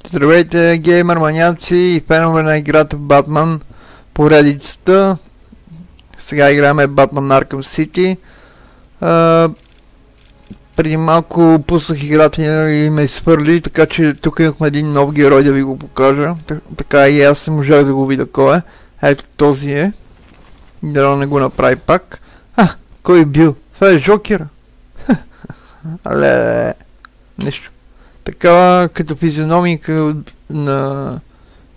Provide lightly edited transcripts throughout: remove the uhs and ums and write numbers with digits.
Здравейте, геймер маняци и фенове на играта в Батман поредицата. Сега играме Batman Arkham City. Преди малко пуснах играта и ме изхвърли, така че тук имахме един нов герой да ви го покажа. Така и аз не можах да го видя кой е. Ето този е. Дано не го направи пак. Кой бил? Това е Жокера. Але, нещо. Така като физиономика на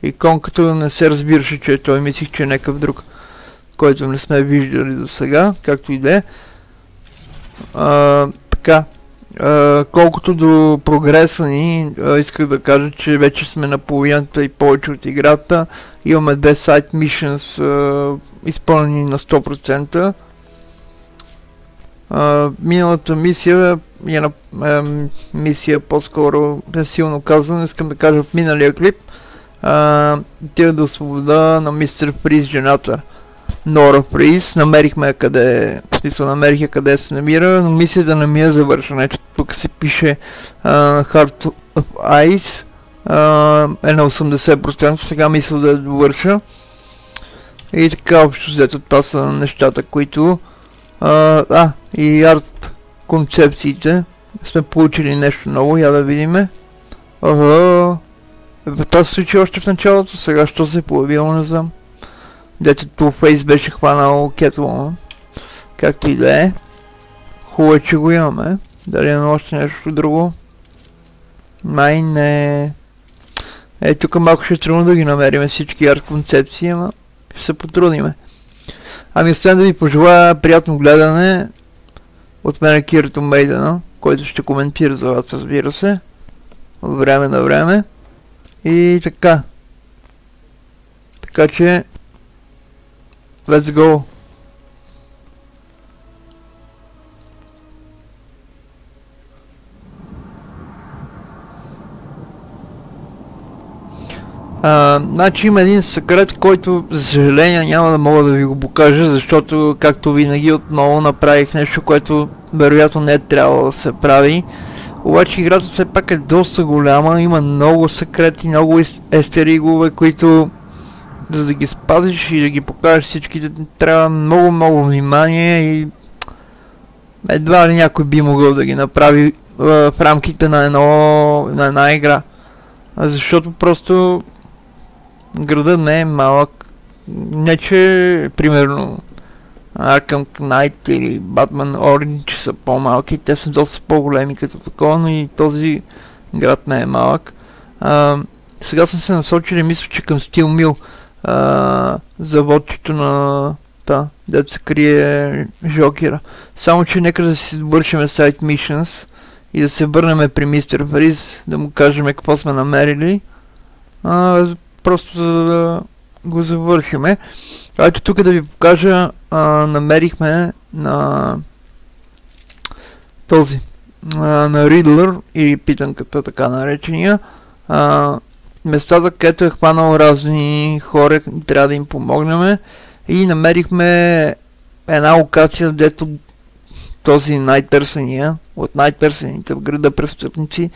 иконката не се разбираше, че той, мислих, че е някакъв друг, който не сме виждали до сега, както и да е. Така, колкото до прогреса ни, исках да кажа, че вече сме на половината и повече от играта. Имаме 2 сайт missions изпълнени на 100%. Миналата мисия мисия по-скоро е силно казано, искам да кажа в миналия клип. Тя да освобода на мистер Фриз жената Нора Фриз. Намерихме къде, в смисъл намерих къде се намира, но мисията не ми е завършена. Ето тук се пише Heart of Ice, е на 80%, сега мисля да я довърша. И така общо взето това са нещата, които и арт концепциите. Сме получили нещо ново, я да видиме. Това се случи още в началото, сега що се е появило, не знам. Дето Two-Face беше хванал Кетлман. Както и да е. Хубаво е, че го имаме. Дали има още нещо друго? Май не. Тук малко ще трудно да ги намерим всички арт концепции, ама ще се потрудиме. Ами освен да ви пожелая приятно гледане от мен Кирито Мейдена, който ще коментира за вас, разбира се, от време на време. И така. Така че let's go! Значи има един секрет, който за съжаление няма да мога да ви го покажа, защото както винаги отново направих нещо, което вероятно не е трябвало да се прави. Обаче играта все пак е доста голяма, има много секрети, много естеригове, които за да ги спазиш и да ги покажеш всичките трябва много внимание и едва ли някой би могъл да ги направи в рамките на една игра. Защото просто градът не е малък. Не че, примерно, Arkham Knight или Batman Orange са по-малки, те са доста по-големи като такова, но и този град не е малък. Сега съм се насочили, мисля, че към Steel Mill, заводчето на дето се крие Жокера. Само че нека да си довършим сайт missions и да се върнем при мистер Фриз, да му кажем какво сме намерили. Просто за да го завършиме. Ето тук да ви покажа, намерихме на този, на Ридлър или питанката, така наречения, местата, където е хванал разни хора и трябва да им помогнем. И намерихме една локация, дето този най-търсения, от най-търсените в града престъпници,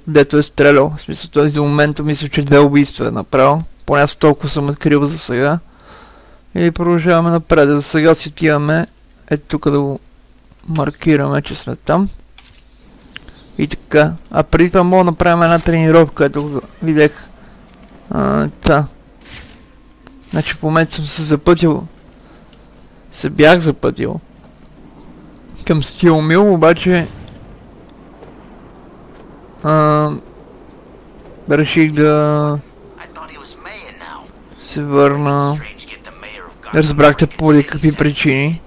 дето е стрелял. В смисъл, този за момента мисля, че 2 убийства е направил. Поне аз толкова съм открил за сега. И продължаваме напред. За сега си отиваме. Ето тук да го маркираме, че сме там. И така. А преди това мога да направим една тренировка, ето видях. Значи в момента съм се запътил. Се бях запътил към Steel Mill, обаче реших да се върна. Разбрахте по какви причини.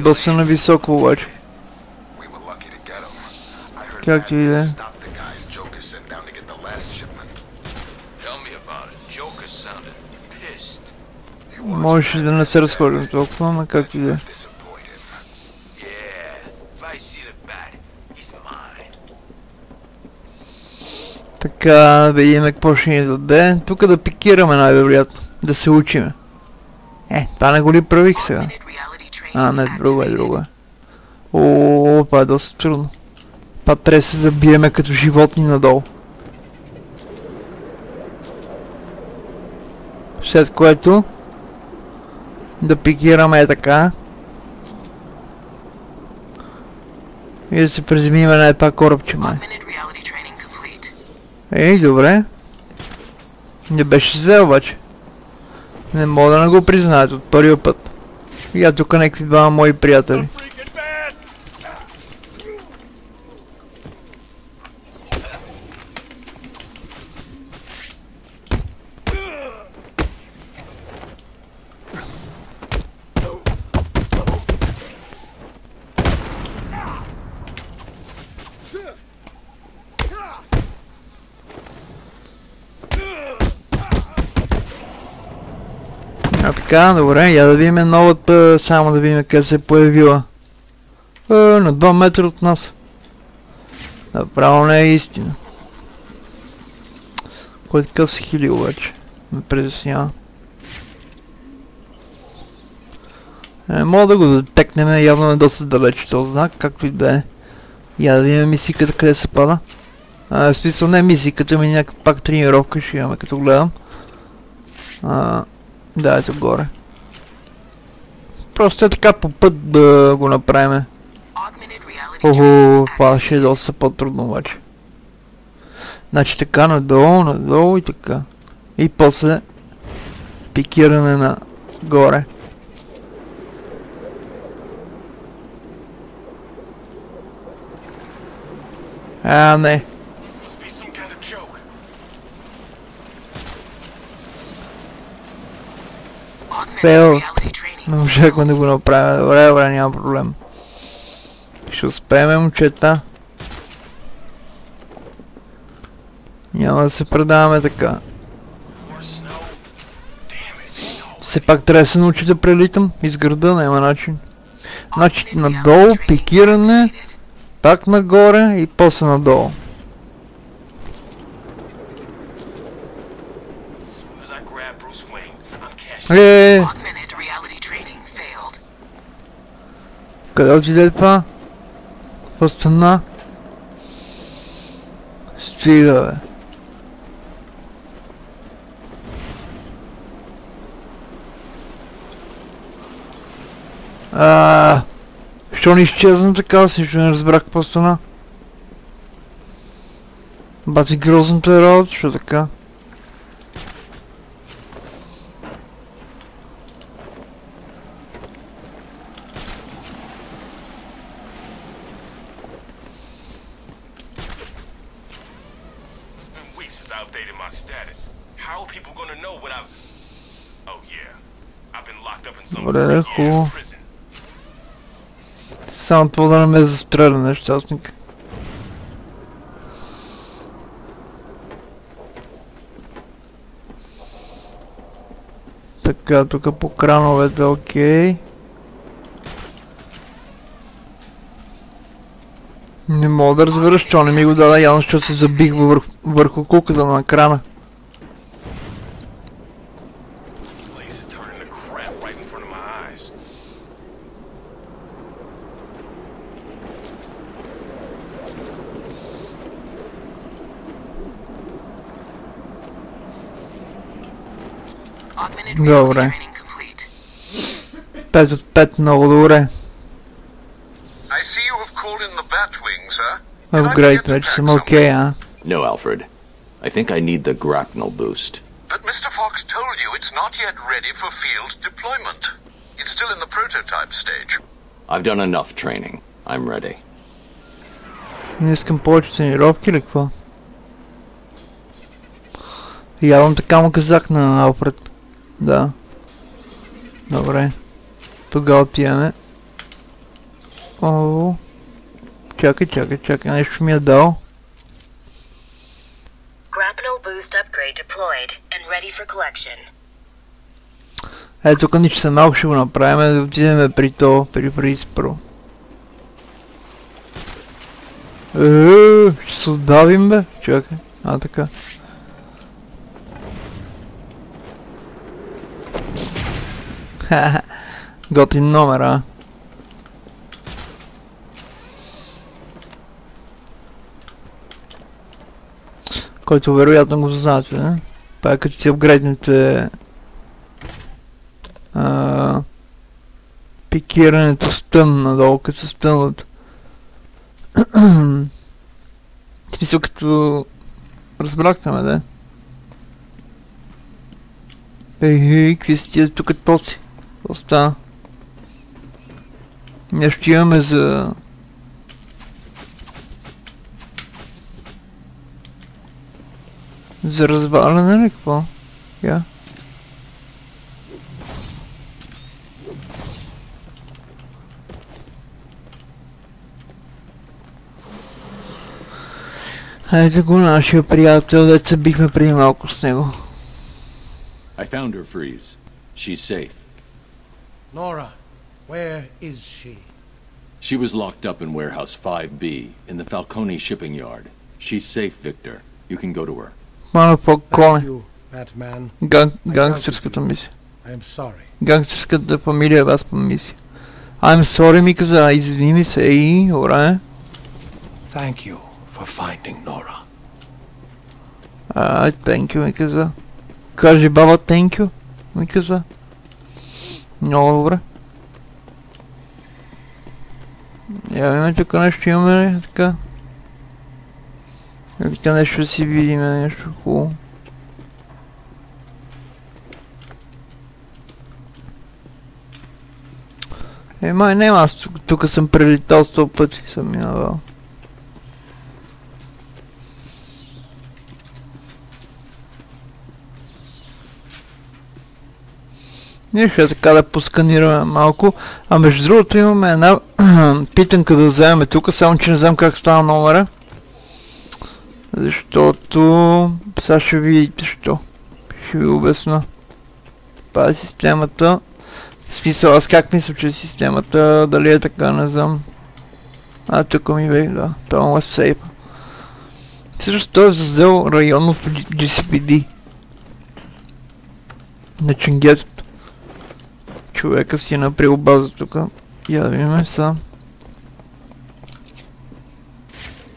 Доста нависоко обаче. Както и да е. Можеш да не се разхождам толкова, но както и да е. Така, да видим какво ще ни даде. Тук да пикираме най-вероятно. Да се учиме. Това не го ли правих сега? Не, друго е. О, това е доста трудно. Това трябва да се забиеме като животни надолу. След което да пикираме така. И да се приземиме на това корабче, май. Добре. Не беше зле обаче. Не мога да не го признаят от първия път. Я тук някакви двама мои приятели. Така, добре, я да видим новата, само да видим къде се е появила. На 2 метра от нас. Направо не е истина. Кой такъв се хили обаче? Ме притеснява. Не мога да го детекнем, явно е доста далеч този знак, както и да е. Я да видим мисиката къде се пада. В смисъл не мисиката, ми някаква пак тренировка ще имаме като гледам. Да, ето горе. Просто е така по път да го направим. Това ще е доста по-трудно обаче. Значи така надолу и така. И после пикиране на горе. Не. Фейл. Не можехме да го направим. Добре, няма проблем. Ще успеем, момчета. Няма да се предаваме така. Все пак трябва да се научи да прелитам из града, няма начин. Значи надолу, пикиране, пак нагоре и после надолу. Къде отиде това? Остана. Стига, бе. Що не изчезна така, също не разбрах какво стана. Бати грозната е работа, що така? Добре, хубаво. Само това да не ме застреля, нещастник. Така, тук по крановете, окей. Не мога да разбера, що не ми го даде, явно, защото се забих върху куката на крана. Добре. 5 от 5, много добре. Upgrade, вече съм окей, а? No, Alfred. I think I need the grapnel boost. But Mr. Fox told you it's not yet ready for field deployment. It's still in the prototype stage. I've done enough training. I'm ready. Не искам повече тренировки или какво? Явно така му казах на Алфред. Да. Добре. Тогава отиваме. О, чакай, нещо ми е дал. Тук нищо са малко ще го направим, да отидем при то, при изпро. Ще се отдавим, бе. Чакай. Така. Готин номер, а? Който вероятно го знаете, не? Това е като си апгрейднете пикирането с тън надолу, като се стънват. В смисъл като разбрахте ме, да? Ей, какви са тия тук тоци? Остана. Нещо имаме за... За разваляне ли какво? Я? Ето го нашия приятел, деца бихме преди малко с него. I found her, Freeze. She's safe. Nora, where is she? She was locked up in warehouse 5B in the Falcone shipping yard. She's safe, Victor. You can go to her. Мана по-коне. Thank you, Batman. Гангстерската мисия. I am sorry. Гангстерската фамилия вас по мисия. I'm sorry, ми каза, извини ми се, ей, ура. Thank you for finding Nora. Thank you, ми каза. Кажи баба, thank you, ми каза. Много добре. Я имаме тук нещо, имаме така. Така нещо си видиме, нещо хубаво. Май няма, аз тук съм прелетал 100 пъти, съм минавал. Ние ще така да посканираме малко. А между другото имаме една питанка да вземем тук, само че не знам как става номера. Защото... Сега ще видите що. Ще ви обясна. Това е системата. В смисъл, аз как мисля, че системата, дали е така, не знам. Тук ми бе, да. Това е сейфа. Също той е взел районно в GCPD. На ченгетата. Човека си е направил база тук. Я да видим сега.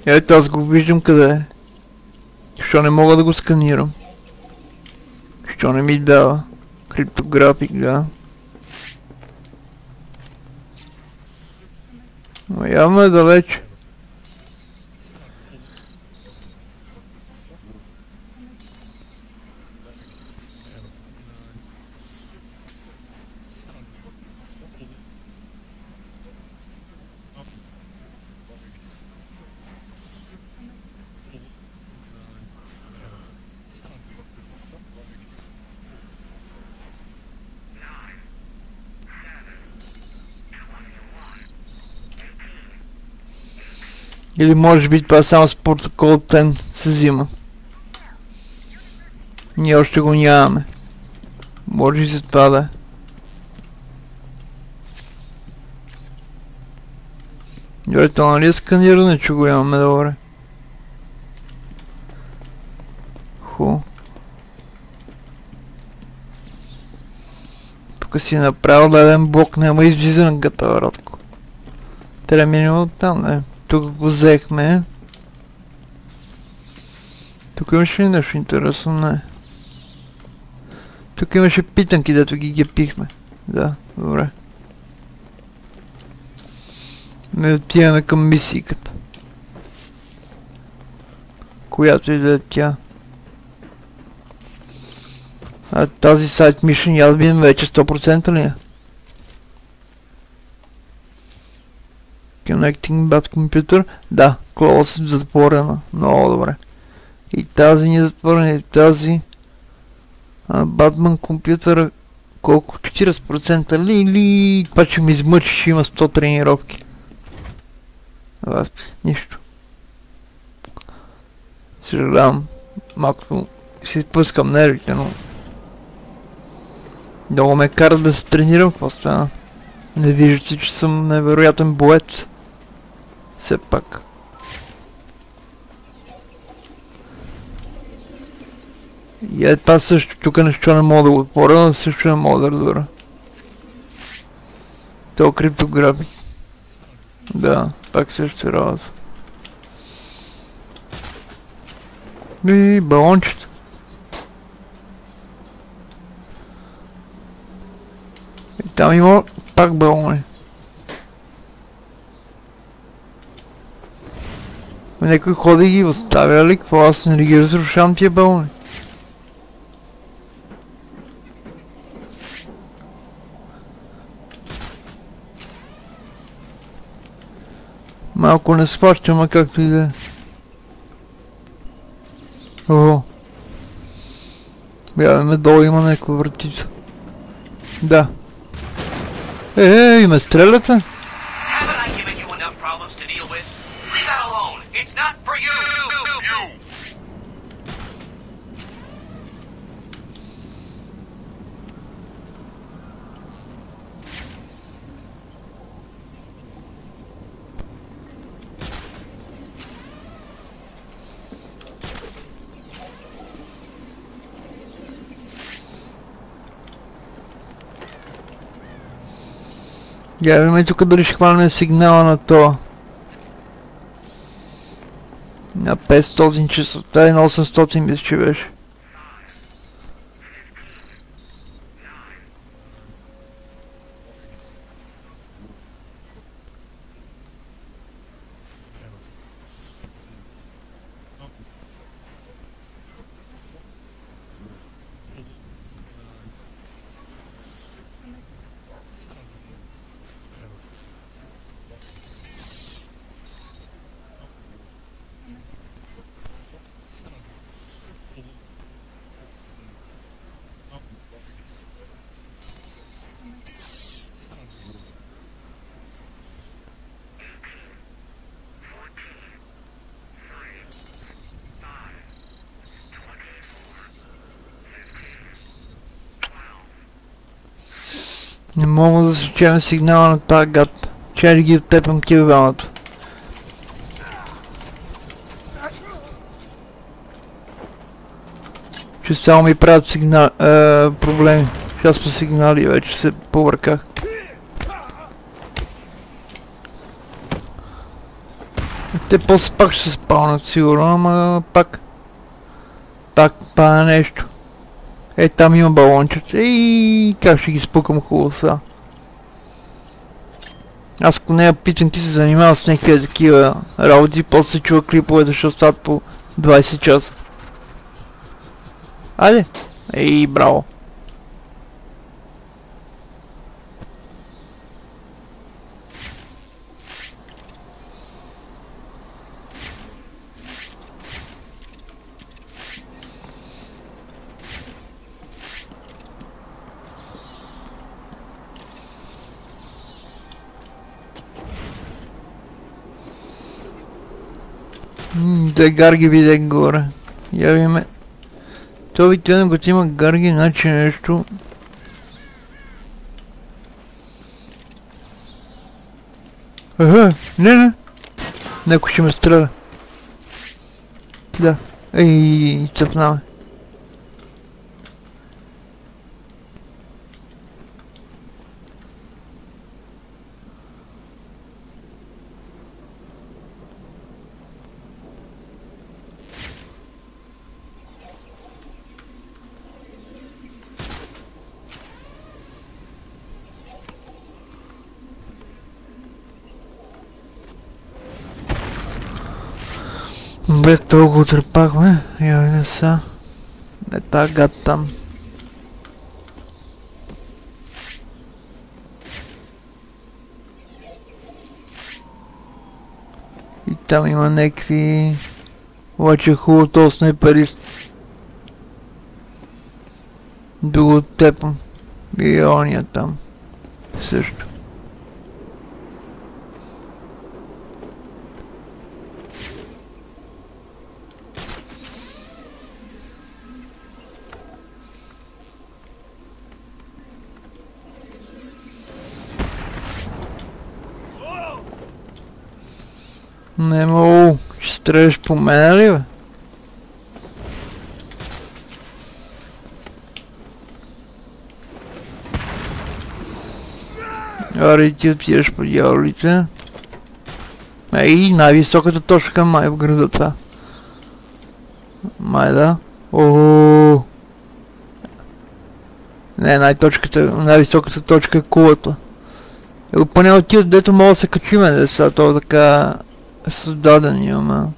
Ето аз го виждам къде е. Що не мога да го сканирам? Що не ми дава? Криптографик, да. Но явно е далеч. Или може би това само с протокол 10 се взима. Ние още го нямаме. Може и за това да е. Добре, това нали е сканиране, че го имаме добре. Ху. Тук си направил да един блок, няма излизане гата, Радко. Трябва минем от там, не. Тук го взехме. Тук имаше ли нещо интересно? Не. Тук имаше питанки, дето ги пихме. Да, добре. Не отиваме към мисийката. Която и да е тя. Тази сайт mission я да видим вече 100% ли е? Connecting bad computer. Да, close затворена. Много добре. И тази ни е затворена, и тази. Batman компютър колко? 40% ли? Или това ще ми измъчи, ще има 100 тренировки. Нищо. Съжалявам. Малко си спускам нервите, но... Много ме кара да се тренирам, какво стана? Не виждате, че съм невероятен боец. Все пак. И това също, тук нещо не мога да го отворя, но също не мога да разбера. То криптографик. Да, пак също работа. И балончета. И там има пак балони. Някой ходи ги оставя ли? Какво, аз не ги разрушавам тия балони? Малко не схващам, а както и да е. О, гледаме долу има някаква вратица. Да. Ме стреляте? Haven't I given you enough problems to deal with? Leave that alone. It's not for you. Я видим тук дали ще хванем сигнала на то. На 500 честота и на 800 мисля, че беше. Не мога да се чуем сигнала на тази гад. Чай да ги оттепам килограмата. Че само ми правят проблеми. Сейчас по сигнали вече се повърках. Те после пак ще се спалнат сигурно, ама пак пада нещо. Там има балончета. Как ще ги спукам хубаво сега. Аз ако не я питам, ти се занимава с някакви такива работи, после се чува клипове да ще остават по 20 часа. Айде! Браво! Те гарги видях горе. Я видиме. Това обикновено като има гарги, значи нещо. Не. Някой ще ме стреля. Да. Цъпнаме. Бре, толкова отърпахме. Я видя са. Не та гад там. И там има някакви... Обаче хубаво то снайперист. Да го оттепам. И ония там. Също. Немо, ще стреляш по мен ли, бе? Аре, ти отиваш по дяволите. Ей, най-високата точка май в града това. Май да. Ооо. Не, най-високата точка е кулата. Поне отиват, дето мога да се качиме деца, то така е създаден имаме.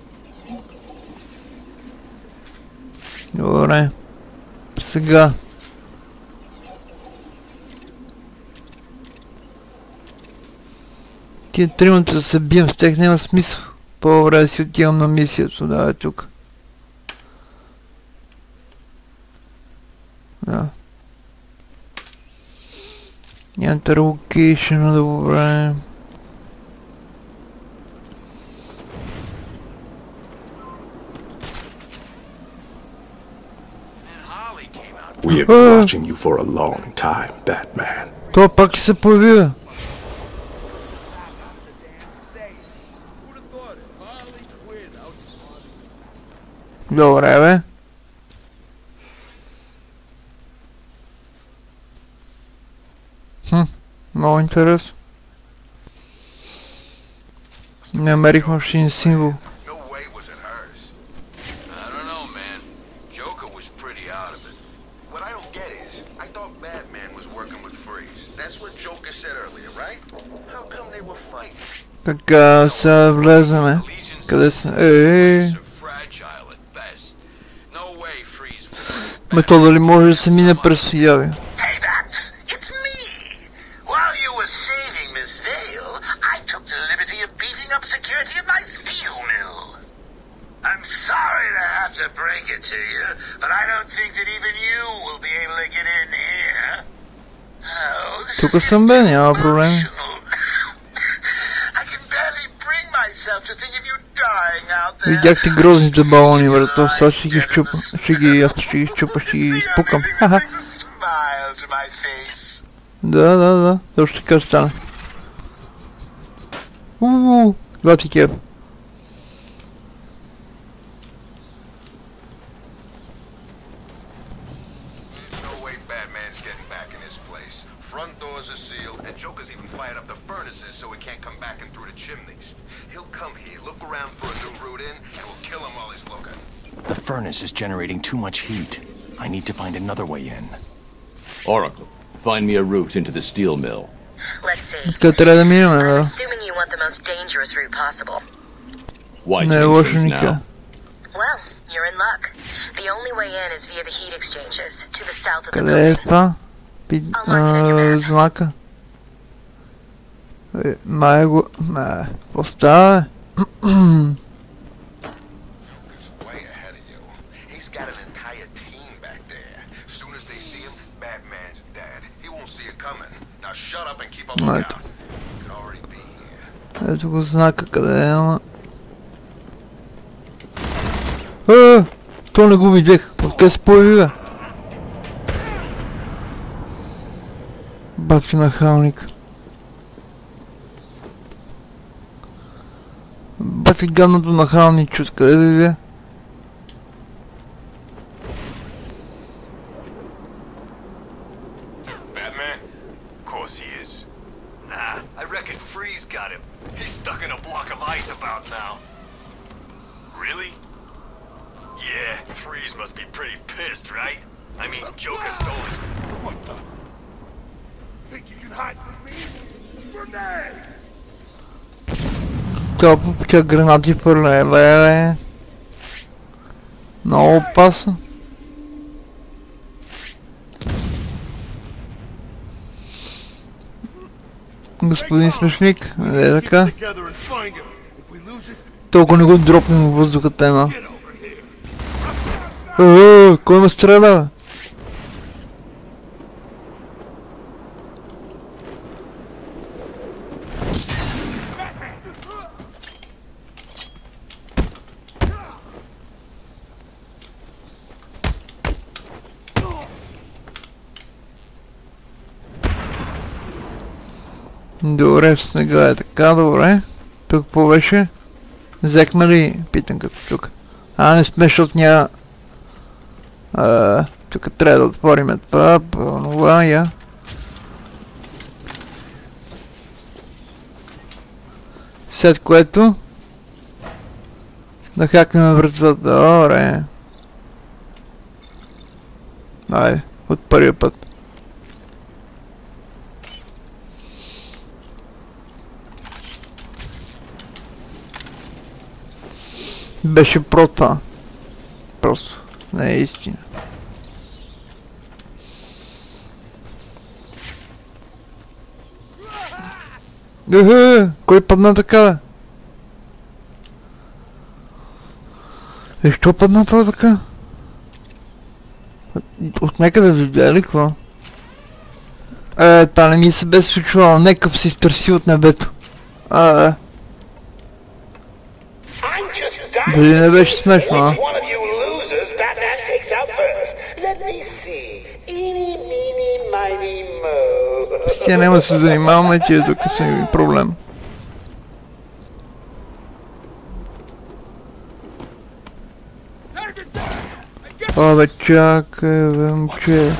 Добре. Сега. Тия тримата да се бием с тях няма смисъл. По-добре да си отивам на мисията, да е тук. Да. Enter location, добре. We have been watching you for a long time, Batman. Това пак се появи. Добре, бе. Много интересно. Намерих машин символ. Така, сега влеземе. Къде са? Мето дали може да се мине през яви? Тук съм бе, няма проблем. Видяхте грозните балони, брато, сега ще ги щупа, ще ги изпукам. Хаха. Да, точно така ще стане. Това ти кеф. The furnace is generating too much heat. I need to find another way in. Oracle, find me a route into the steel mill. Let's see. I'm assuming you want the most dangerous route possible. Why change things now? Well, you're in luck. The only way in is via the heat exchanges to the south of the building. Къде е знака? Май го... Остава. Ето го знака къде е, ама... То не го видях, откъде се появи, бе? Батки нахалник. Батки гадното нахалничо, откъде да иде? Това попича гранати фърля, бе. Много опасно. Господин смешник, не е така. Толкова не го дропнем във въздухата една. Кой ме стреля, бе? Добре, в снега е така, добре. Тук какво беше? Взехме ли питанката тук? Не сме, защото няма... тук трябва да отворим това, това, я. След което да хакнем вратата. Добре. Айде, от първия път. Беше про това. Просто. Не е истина. Кой падна така? Защо падна това така? От някъде видя ли какво? Това не ми се бе случвало. Некъв се изтърси от небето. Дали не беше смешно, а? Сега няма да се занимаваме, че тук са ми проблем. Абе, чакай, бе, момче.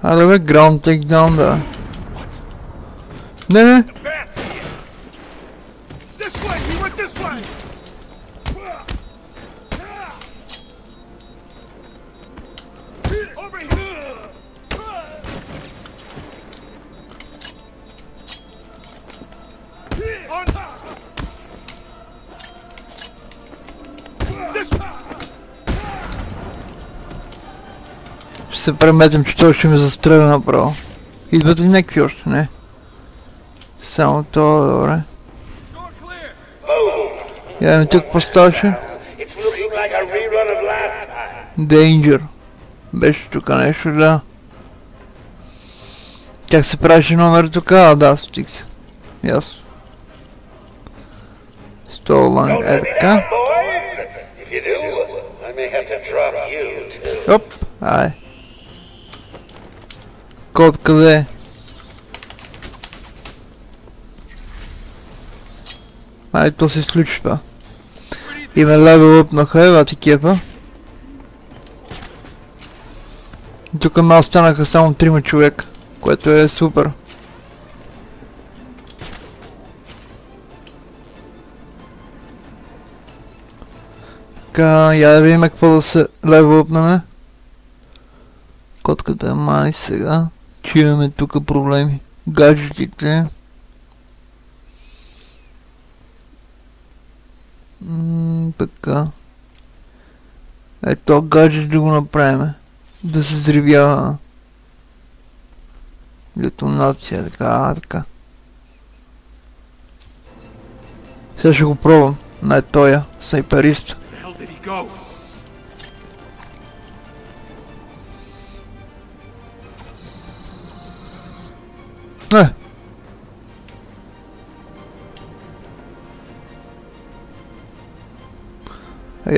Айде бе, ground takedown, да. Не. Се преметим, че той ще ме застреля направо. Идват ли някакви още? Не. Само това, добре. Ядем тук поставаше. Danger. Беше тук нещо, да. Как се правеше номер тук? Да, стиг се. Ясно. Stolen така. Оп, ай. Код къде е? Ай, то се изключи това. И ме левелъпнаха, ева ти кефа. И тук ме останаха само 3 човека, което е супер. Така, я да видим какво да се левелъпнаме. Котката е май сега. Че имаме тук проблеми. Гаджетите. Така. Ето гаджет да го направим. Да се взривява. Детонация, така. Сега ще го пробвам. На тоя снайперист.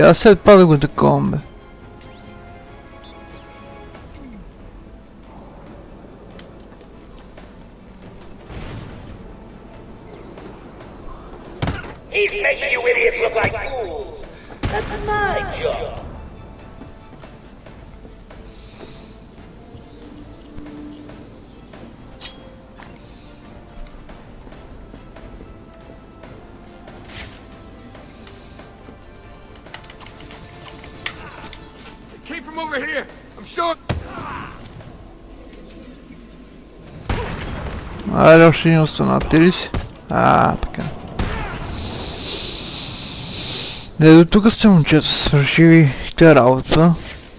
Аз след пада го таковам, бе. He's making you idiots look like fools. That's my job. Came from over here. I'm sure. Айде, още ни останати ли си? Така. Не, до тук сте, момчета, свършили те работа.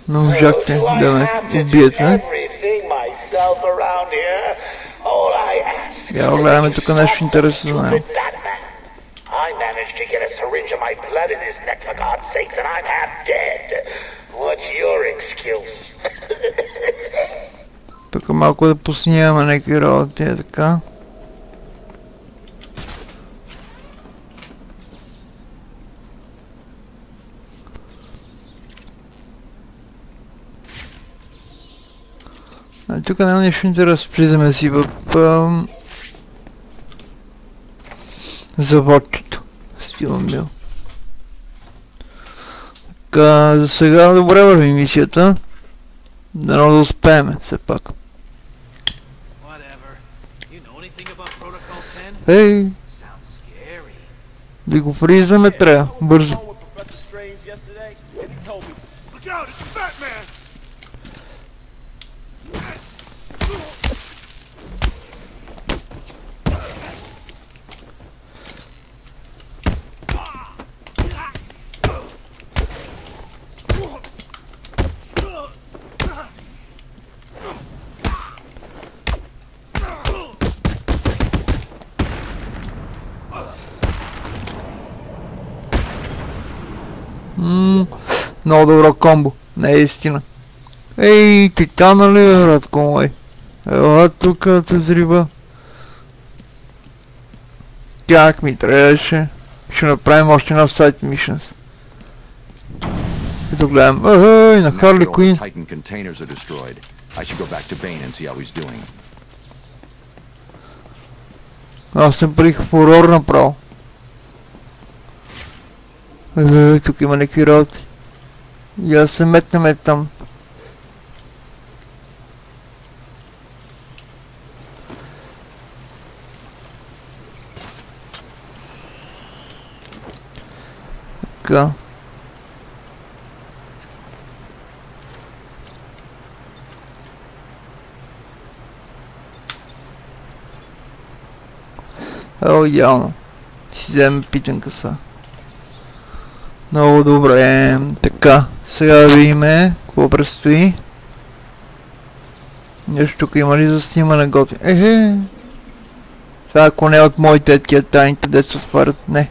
Не можахте да ме убиете. Я гледаме тук нещо интересно за него. Тук малко да поснимаме някакви работи, е така. Тук няма нещо интересно. Влизаме си в заводчето. Стивън бил. Така, за сега добре върви мисията. Дано да успеем, все пак. Ей! Да го призваме трябва, бързо. Много добро комбо, не е истина. Ей, титана ли е, братко мой? Ела тук да те зриба. Как ми трябваше? Ще направим още една сайт мишенс. Ето гледам, ей, на Харли Куин. Аз съм прих в хорор направо. Тук има някакви работи. И да се метнем там. Така. О, явно. Си вземем питанка са. Много добре. Така. Сега да видим какво предстои. Нещо тук има ли за снимане готви? Това ако не от моите тия тайните деца отварят. Не.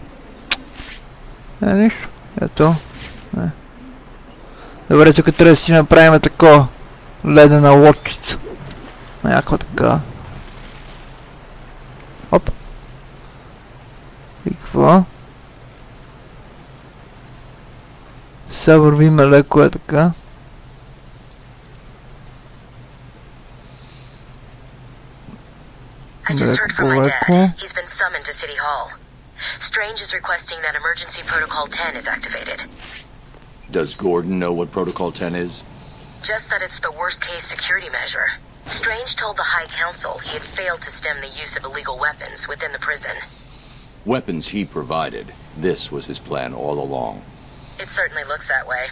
Нищо. Ето. Не. Добре, тук трябва да си направим такова. Ледена лодчица. Някаква така. Оп. И какво? Сега вървиме леко е така. Леко, леко. He's been summoned to City Hall. Strange is requesting that Emergency Protocol 10 is activated. Does Gordon know what Protocol 10 is? Just that it's the worst-case security measure. Strange told the High Council he had failed to stem the use of illegal weapons within the prison. Weapons he provided. This was his plan all along. It certainly looks that way.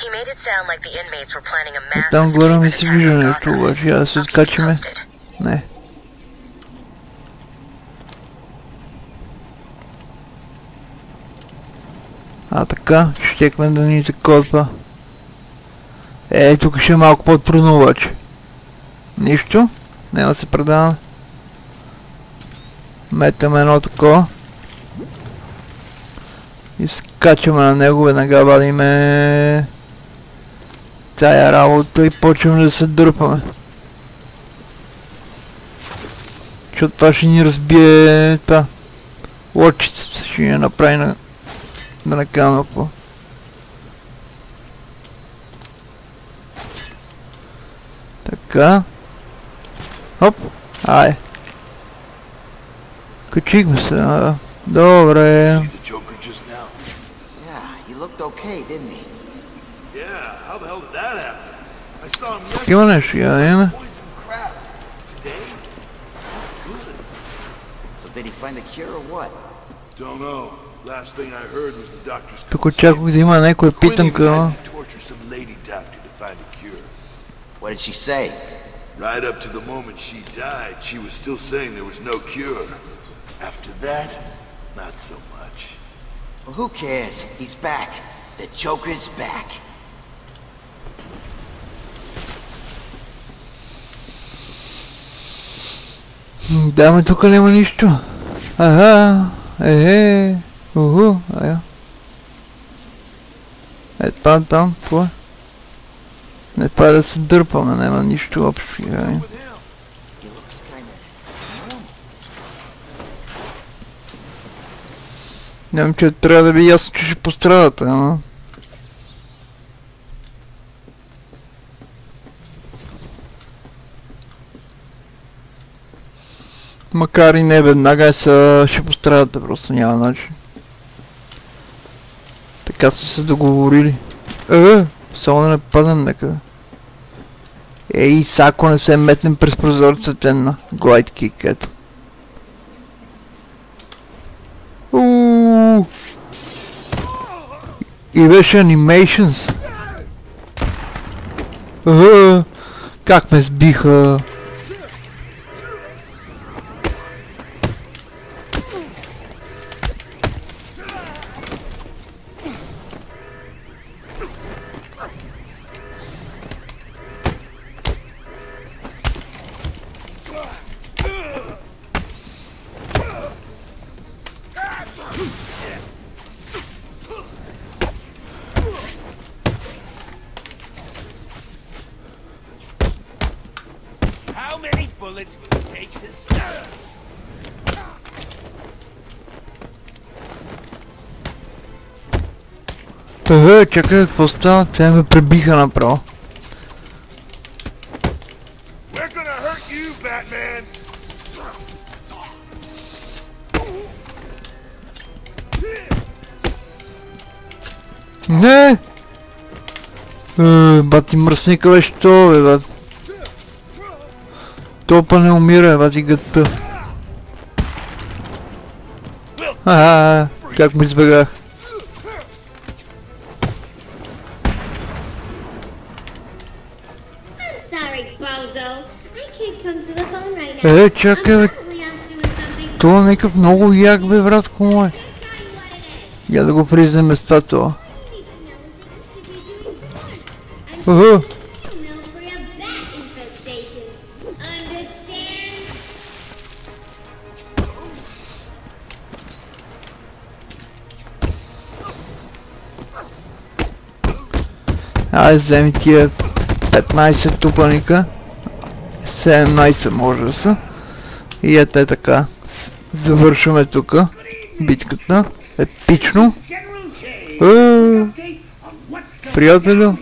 He made it sound like the inmates were planning a mass Там горе ми се вижда escape нещо, attack. обаче да се скачиме. Не. Така, щехме да ни закотва. Тук ще е малко по-трудно обаче. Нищо, няма да се предаваме. Метаме едно такова. И скачаме на него, веднага вадиме тая работа и почваме да се дърпаме. Защото това ще ни разбие това. Лодчицата ще ни направи на... да накараме по. Така. Хоп. Ай. Качихме се. Добре. Има нещо, я има. Тук очаквах да има някоя питанка. What did she say? Right up to the moment she died, she was still saying there was no cure. After that, not so much. Well, who cares? He's back. The Joker's back. Да, ме тук няма нищо. Ага, уху, ая. Там, какво? Не това да се дърпаме, няма нищо общо. Нямам, че трябва да би ясно, че ще пострадат, ама. Макар и не веднага ще пострадате, просто няма начин. Така сте се договорили. Само да не паднем някъде. Ей, ако не се метнем през прозорците на глайд кик, ето. И беше анимейшнс. Как ме сбиха. Чакай, какво става? Те ме пребиха направо. Не! Бати мръсника беше то, бе, бат. Топа не умира, бати гътта. Как му избегах. Чакай, бе. Това е някакъв много як, бе, братко мой. Я да го признаме с това това. Айде, вземи тия 15 тупаника. 17 може да са. И ето така. Завършваме тука битката. Епично. Приятелю.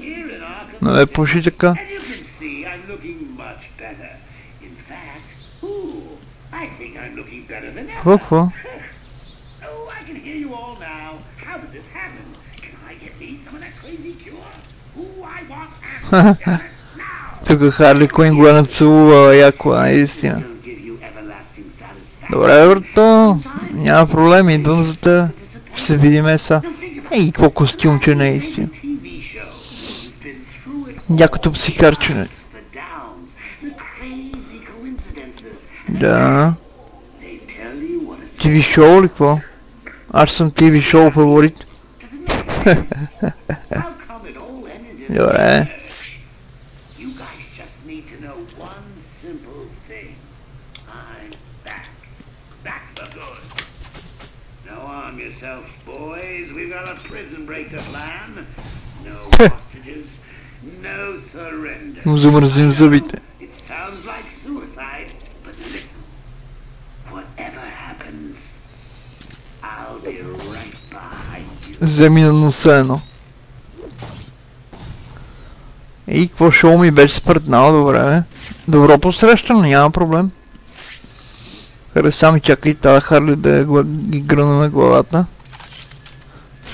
Не пуши така. Какво? Тук Харли Куин го е нацелувала яко, наистина. Добре, брато, няма проблем, идвам за те. Ще се видим са. Ей, какво костюмче наистина. Някото психарчене. Да. TV шоу ли какво? Аз съм TV шоу фаворит. Добре. Му замръзним зъбите. Вземи на носа едно. И какво шоу ми беше спъртнало, добре. Добро посрещано, няма проблем. Хареса ми, чакай тази Харли да ги гръна на главата.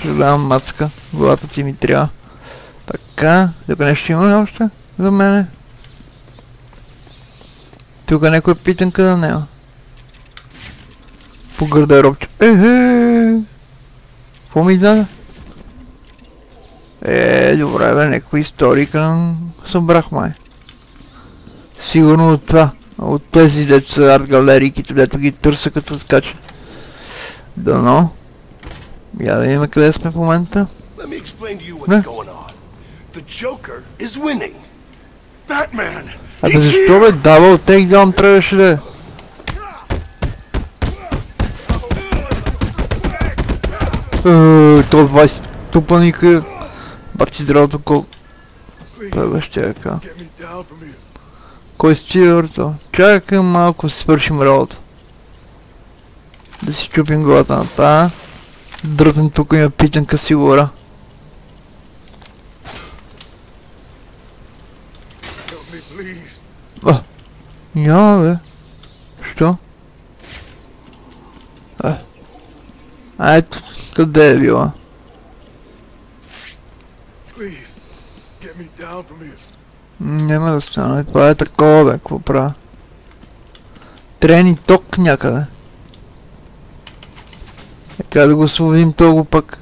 Съжалявам, мацка, главата ти ми трябва. Така, тук нещо има ли още за мене? Тук някой питанка да няма. По гардеробче. Какво ми даде? Добре бе, някаква историка събрах май. Сигурно от това. От тези деца арт галерийките, дето ги търса като скача. Дано. Я да видим къде сме в момента. Не. Абе защо бе дава от тейкдаун трябваше да е? То 20 тупаника. Бати дрото кол. Това ще е така. Кой си върто? Чакай малко си свършим работа. Да си чупим главата на тая. Дръпнем тук има питанка сигура. Няма бе. Що? А ето, къде е била? Няма да стане, това е такова бе, какво правя? Трени ток някъде. Така да го словим того пък.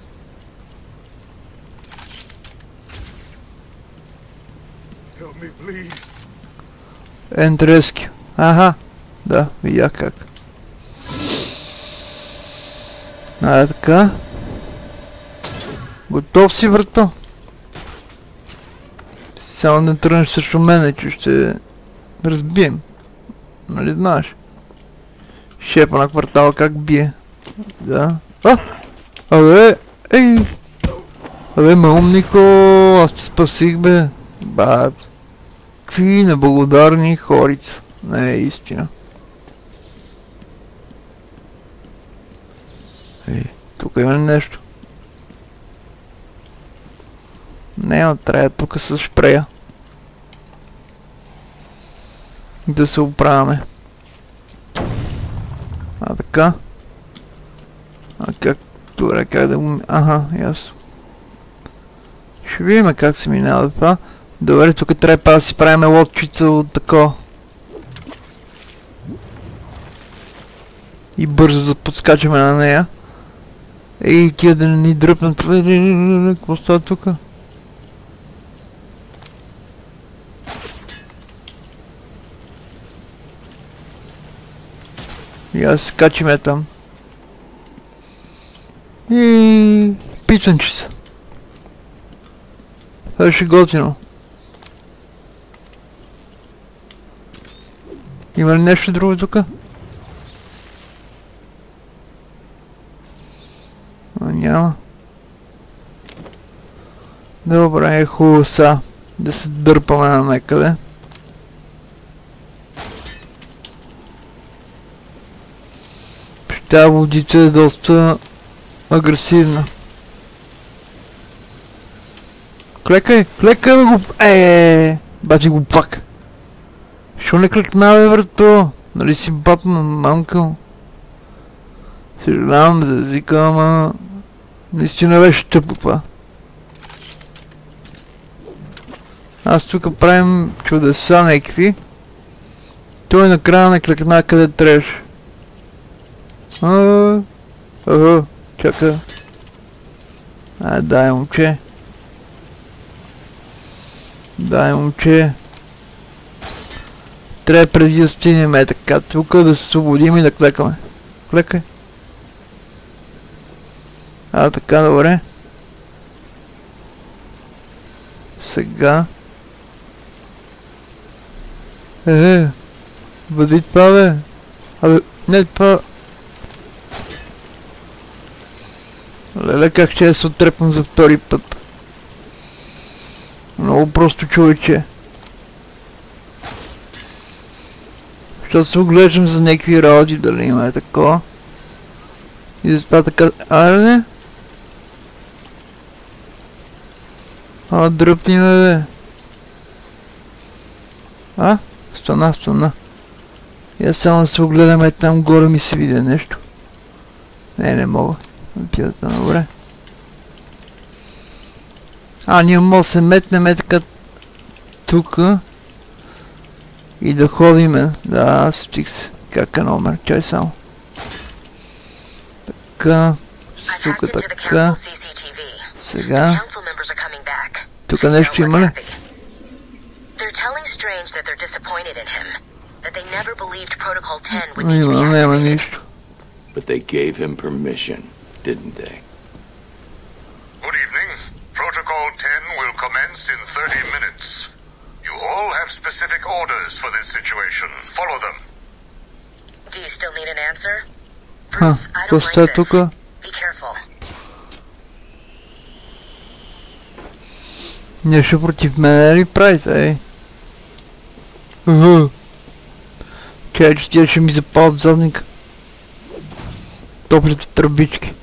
End rescue. Аха, да, видях как. Така. Готов си, брато? Само не тръгнеш срещу мене, че ще разбием. Нали знаеш? Шепа на квартала как бие. Да. Абе! Ей! Абе, маумнико! Аз те спасих, бе! Бат! Какви неблагодарни хорица. Не е истина. Ей, тук има нещо. Няма, трябва тук с шпрея. Да се оправяме. Така. Как? Добре, как да го... Аха, ясно. Ще видим как се минава това. Добре, тук трябва да си правим лодчица от такова. И бързо да подскачаме на нея. Ей, тия да не ни дръпнат. Какво става тука? И аз се качиме там. И пицанчи са. Това ще готино. Има ли нещо друго тук? Няма. Добре, е хубаво са. Да се дърпаме на некъде. Тази водица е доста агресивна. Клекай! Клекай бе го... Бачи го пак. Шо не клекна бе брато? Нали си батна мамка? Съжалявам за езика, ама... Наистина беше тъпо това. Аз тук правим чудеса някакви. Той накрая не клекна къде трябваше. Чака. Дай момче. Дай момче. Трябва преди да стигнем така. Тук да се освободим и да клекаме. Клекай. Така, добре. Сега. Бъди това бе. Абе, не това. Леле, как ще я се оттрепам за втори път. Много просто, човече. Защото се оглеждам за някакви работи, дали има такова. И затова така... не? Дръпни ме, бе. Стана. Я само да се огледаме там горе ми се видя нещо. Не мога. Пията, добре. Ние може да се метнем така тука и да ходиме. Да, стих се. Как е номер? Чай само. Така. Тука така. Сега. Тук нещо има ли? Няма нищо. But they gave him permission, didn't they? Good evening. Protocol 10 will commence in 30 minutes. You all have specific orders for this situation. Follow them. Do you still need an answer? Bruce, I don't like this. Be careful. Нещо против мене ли правите, Чай, че тя ще ми запалят задника. Топлите тръбички.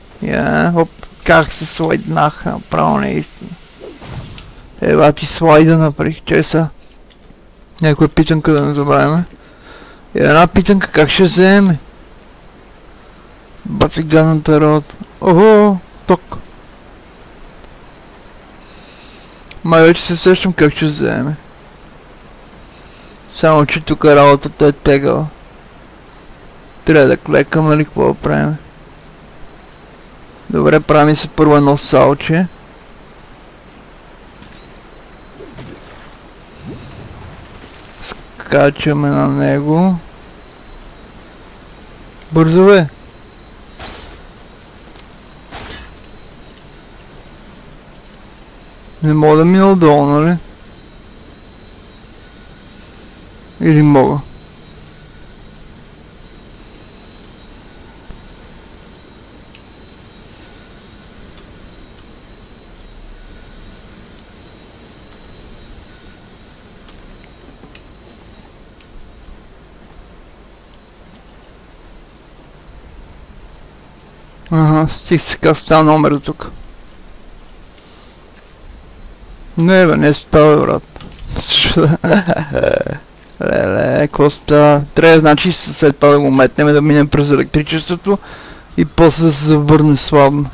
Как се слайднаха, направо наистина. Ева ти слайда направих, чай са. Някоя питанка да не забравяме. Една питанка как ще вземе? Батиганата работа. Охо, ток. Май вече се сещам как ще вземе. Само че тук работата е тегала. Трябва да клекам, нали, какво да правим? Добре, прави се първо едно салче. Скачаме на него. Бързо бе! Не мога да мина отдолу, нали? Или мога? Ага, стих сега става номер до тук. Не бе, не става, брат. Леле, какво става? Трябва, значи, след това да го метнем, да минем през електричеството и после да се завърне слабно.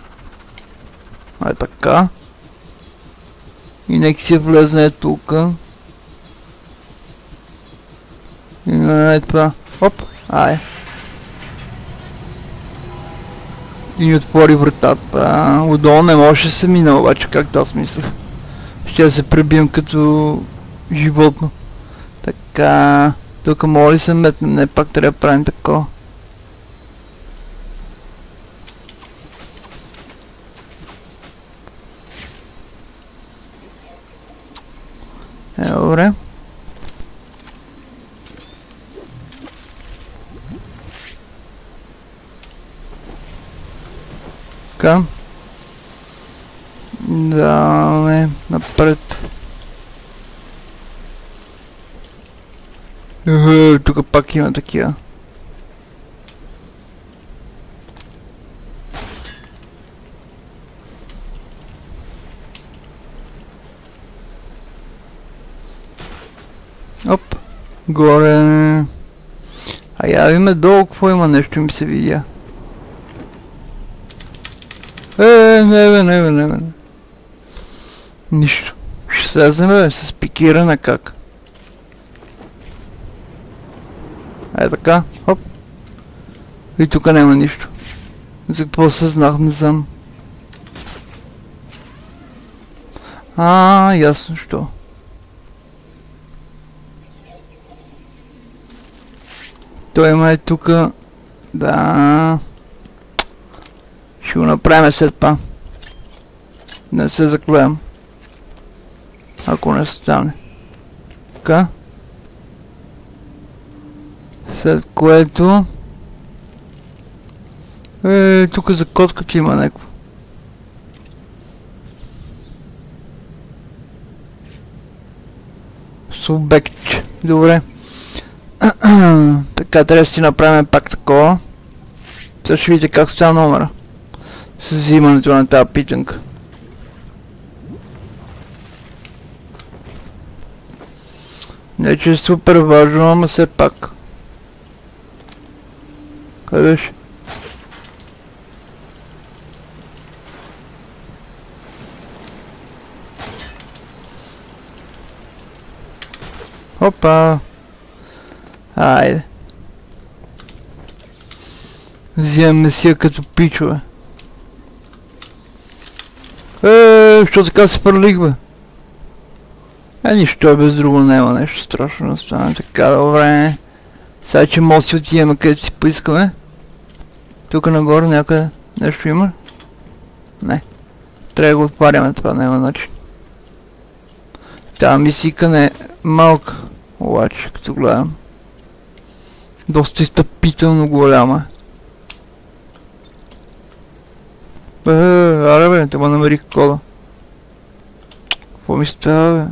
Ай така. И нека си влезне тука. И ай това. Оп, ай. И ни отвори вратата. Отдолу не може да се мина, обаче, както аз мислех. Ще да се пребием като животно. Така, тук мога ли се метнем? Не, пак трябва да правим такова. Добре. Така. Даваме напред. Тук пак има такива. Оп, горе. А я видиме долу какво има, нещо ми се видя. Не бе. Нищо. Ще слезем бе, с пикиране как. Така, хоп. И тук няма нищо. За какво съзнах, не знам. Ясно, що. Той има е тука. Да. Ще го направим след това. Не се заклеям. Ако не стане. Така. След което... тук за котката има някакво. Субектче. Добре. Така, трябва да си направим пак такова. Сега ще видите как става номера. С взимането на тази питанка. Не че е супер важно, ама все пак. Къде беше? Опа! Айде. Вземаме си я като пичове. Що така се пърлих, бе? Нищо, без друго няма нещо страшно да стане. Така, добре. Сега, че може да си отидем където си поискаме. Тук нагоре някъде нещо има? Не. Трябва да го отваряме, това няма начин. Тая мисийка не е малка, обаче, като гледам. Доста изтъпително голяма. Аре бе, те ма намерих кода. Какво ми става, бе?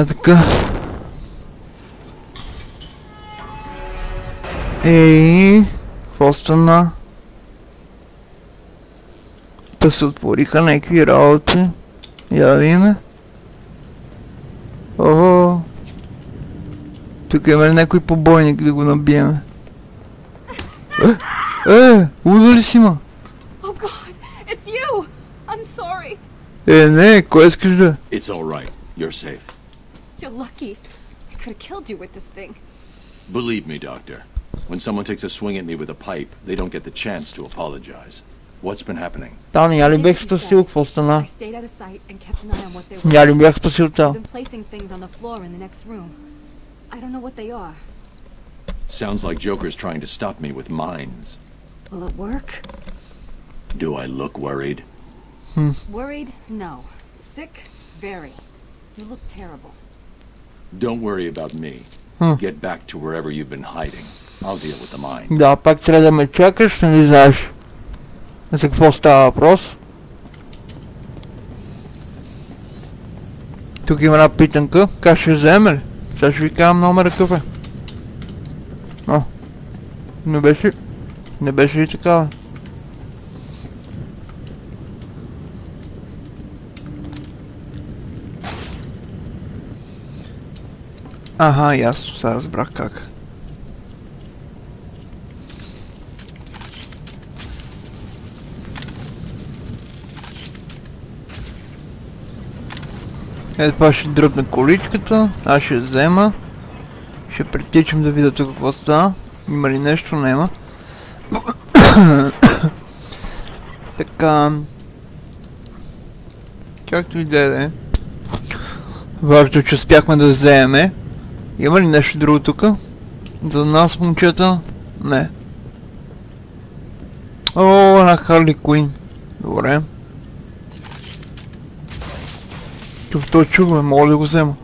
Така. Какво стана? Та се отвориха някакви работи. Я да видиме. Охо. Тук има ли някой побойник да го набиеме? Луда ли си ма? Не, кой искаш да? It's all right. You're safe. You're lucky. I could have killed you with this thing. Believe me, Doctor. When someone takes a swing at me with a pipe, they don't get the chance to apologize. What's been happening? Тани, я ли бях спасил, какво стана? I stayed out of sight and kept an eye on what they were. Я ли бях спасил тя? I've been placing things on the floor in the next room. I don't know what they are. Sounds like Joker's trying to stop me with mines. Will it work? Do I look worried? Worried? No. Sick? Very. You look terrible. Don't worry about me. Get back to wherever you've been hiding. I'll deal with the mine. Да, пак трябва да ме чакаш, не знаеш за какво става въпрос. Тук има една питанка, как ще вземе ли? Сега ще ви казвам номера какъв е. Не беше ли такава? Аха, ясно, сега разбрах как. Ето това ще дръпна количката, аз ще взема. Ще притичам да видя тук какво става. Има ли нещо? Нема. Така. Както и да е. Важно, че успяхме да вземем. Има ли нещо друго тук? За нас, момчета? Не. О, една Харли Куин. Добре. Това чуваме, мога да го взема.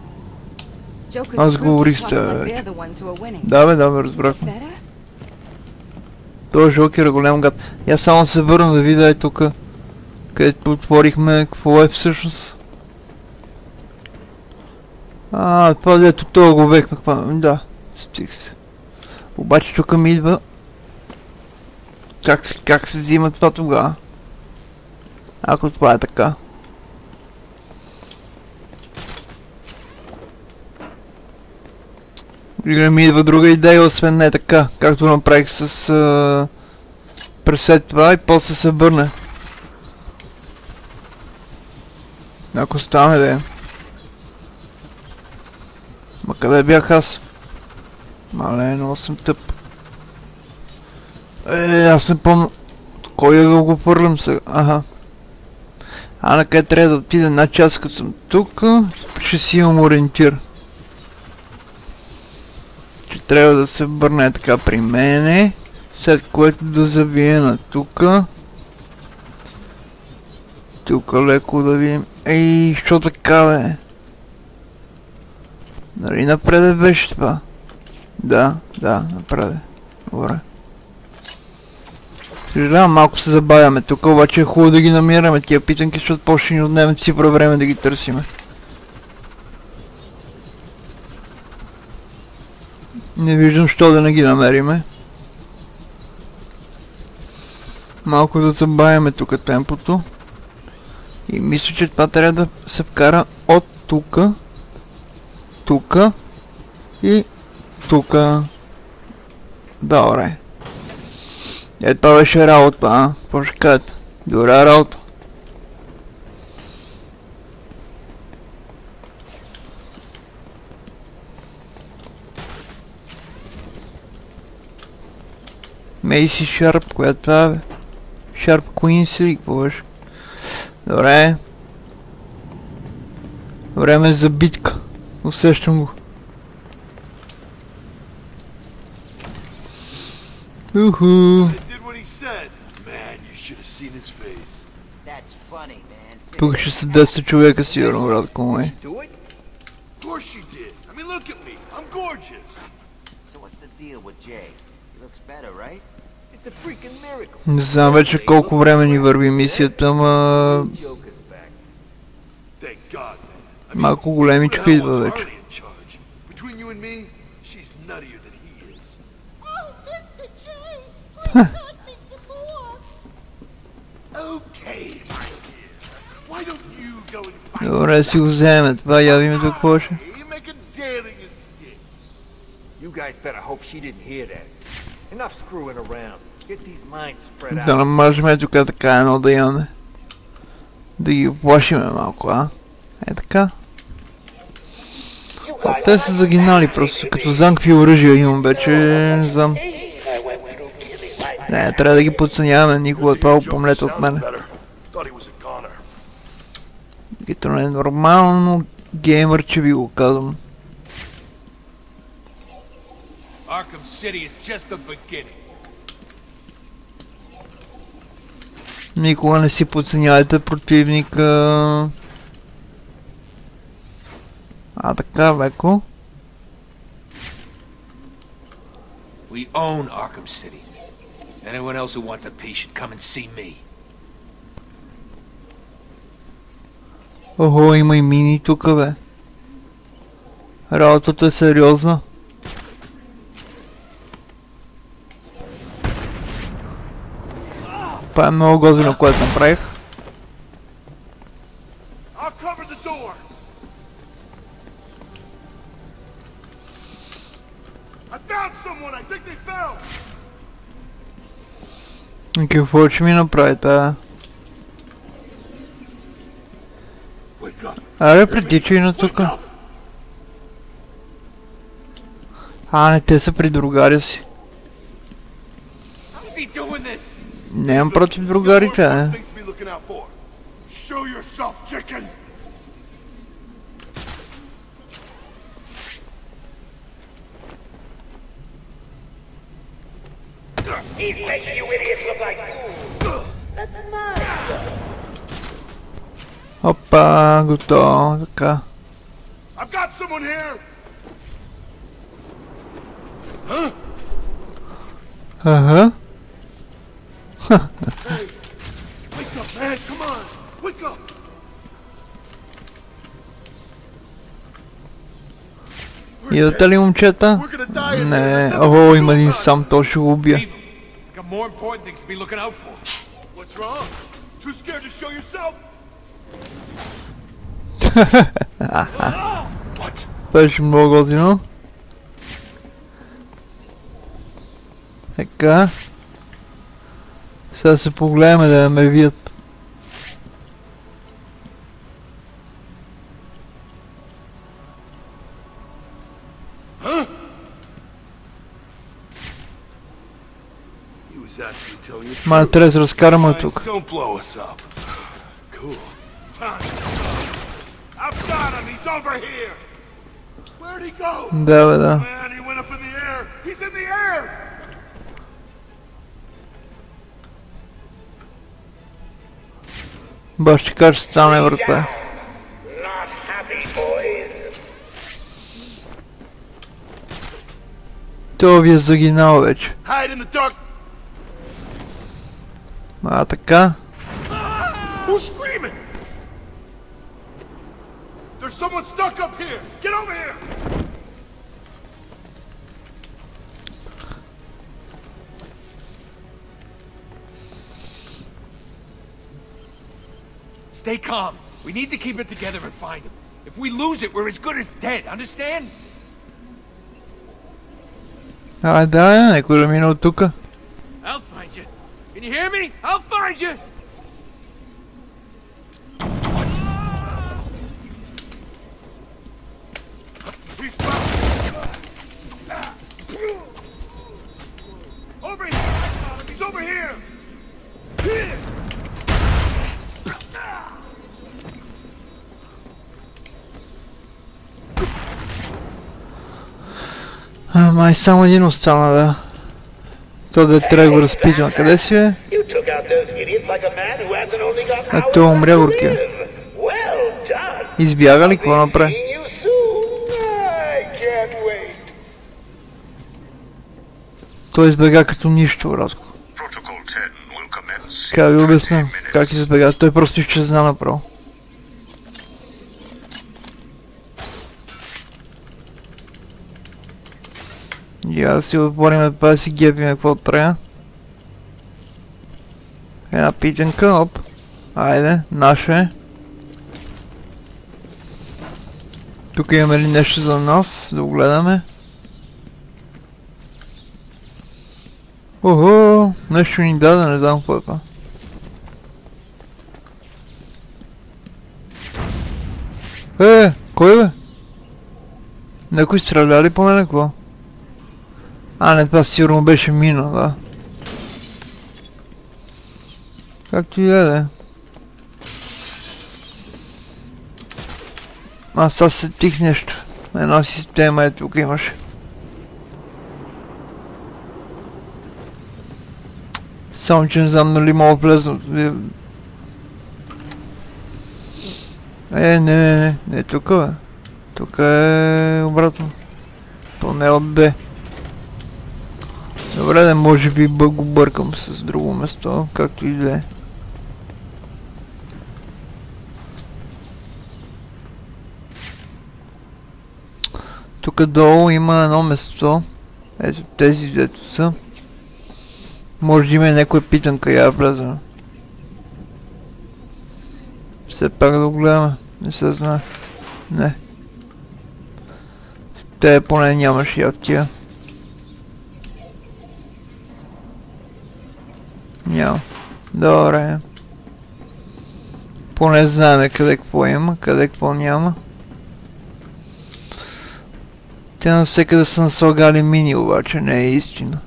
Аз говорих с тя. Да бе, разбрах. Той Жокер е голям гад. Я само се върна да видя тук, където отворихме, какво е всъщност. Това дето това го вехме, да, стих се. Обаче тук ми идва... Как се взима това тогава? Ако това е така. Или ми идва друга идея, освен не така, както направих с... пресет това и после се върне. Ако стане да е. Ма къде бях аз? Мале, много съм тъп. Аз не помня... Кой да го фърлям сега? Аха. На къде трябва да отида? Значи аз като съм тук, ще си имам ориентир. Че трябва да се върне така при мене, след което да завие на тука. Тука леко да видим. Що така бе? Нали напред беше това? Да, напред. Добре. Съжалявам, малко се забавяме тук, обаче е хубаво да ги намираме тия питанки, защото по-ще ни отнеме цифра време да ги търсиме. Не виждам що да не ги намериме. Малко да забавяме тук темпото. И мисля, че това трябва да се вкара от тука. Тука. И тука. Добре. Това беше работа, Какво ще кажете? Добра работа. Мейси Шарп, коя това бе? Шарп Куинс или какво беше? Добре. Време за битка. Усещам го. Тук ще са 10 човека сигурно, братко мой. Не знам вече колко време ни върви мисията, ама... Малко големичка идва вече. Добре, си го вземе това, я видим какво ще. guys better hope she didn't hear that. Enough screwing around. Get these lines spread out. Да намажем тук така едно да имаме. Да ги плашиме малко, а? Е така. Те са загинали просто, като знам какви оръжия имам вече, не знам. Не, трябва да ги подценяваме, никога право помлете от мене. Като не е нормално геймърче ви го казвам. Arkham City is just the beginning. Никога не си подценявайте противника. А така, леко. We own Arkham City. Anyone else who wants a piece should come and see me. Охо, има и мини тук, бе. Работата е сериозна. Това е много готино, което направих. И какво ще ми направи тая? Аре, притичай на тука. А, не, те са при другаря си. Нямам против другарите, а? Опа, готово, така. Ага. Идвате ли, момчета? Не, охо, има един сам, то ще го убия. Беше много готино. Така. Сега се погледаме да ме видят. Ма трябва да се разкараме от тук. Да, бе, да. Баш ще кажа, ще стане, брата. Това ви е загинал вече. А, така. Stay calm. We need to keep it together and find him. If we lose it, we're as good as dead, understand? А, да, някой да мина от тука. I'll find you. Can you hear me? I'll find you! Over here! He's over here! Май само един остана, да. То да трябва да го разпитвам. Къде си е? А той умря, горкия. Избяга ли? Какво направи? Той избега като нищо, братко. Как ви обясня? Как избега? Той просто изчезна направо. Я да си отворим това да си гепиме какво трябва. Една питенка, оп. Айде, наше е. Тук имаме ли нещо за нас? Да го гледаме. Охо, нещо ни даде, не знам какво е това. Кой бе? Някой стреляли по мене, какво? А, не, това сигурно беше мина, да. Както и да. Аз сега сетих нещо. Една система е тук имаше. Само че не знам дали мога влезна. Не тук бе. Тук е обратно. Тунел Б. Добре, да може би го бъркам с друго место, както и да е. Тук долу има едно место. Ето тези дето са. Може да има и някоя питанка, я влеза. Все пак да го гледаме. Не се знае. Не. Те поне нямаше я в тия. Няма. Добре. Поне знаем къде какво има, къде какво няма. Те навсекъде са наслагали мини, обаче не е истина.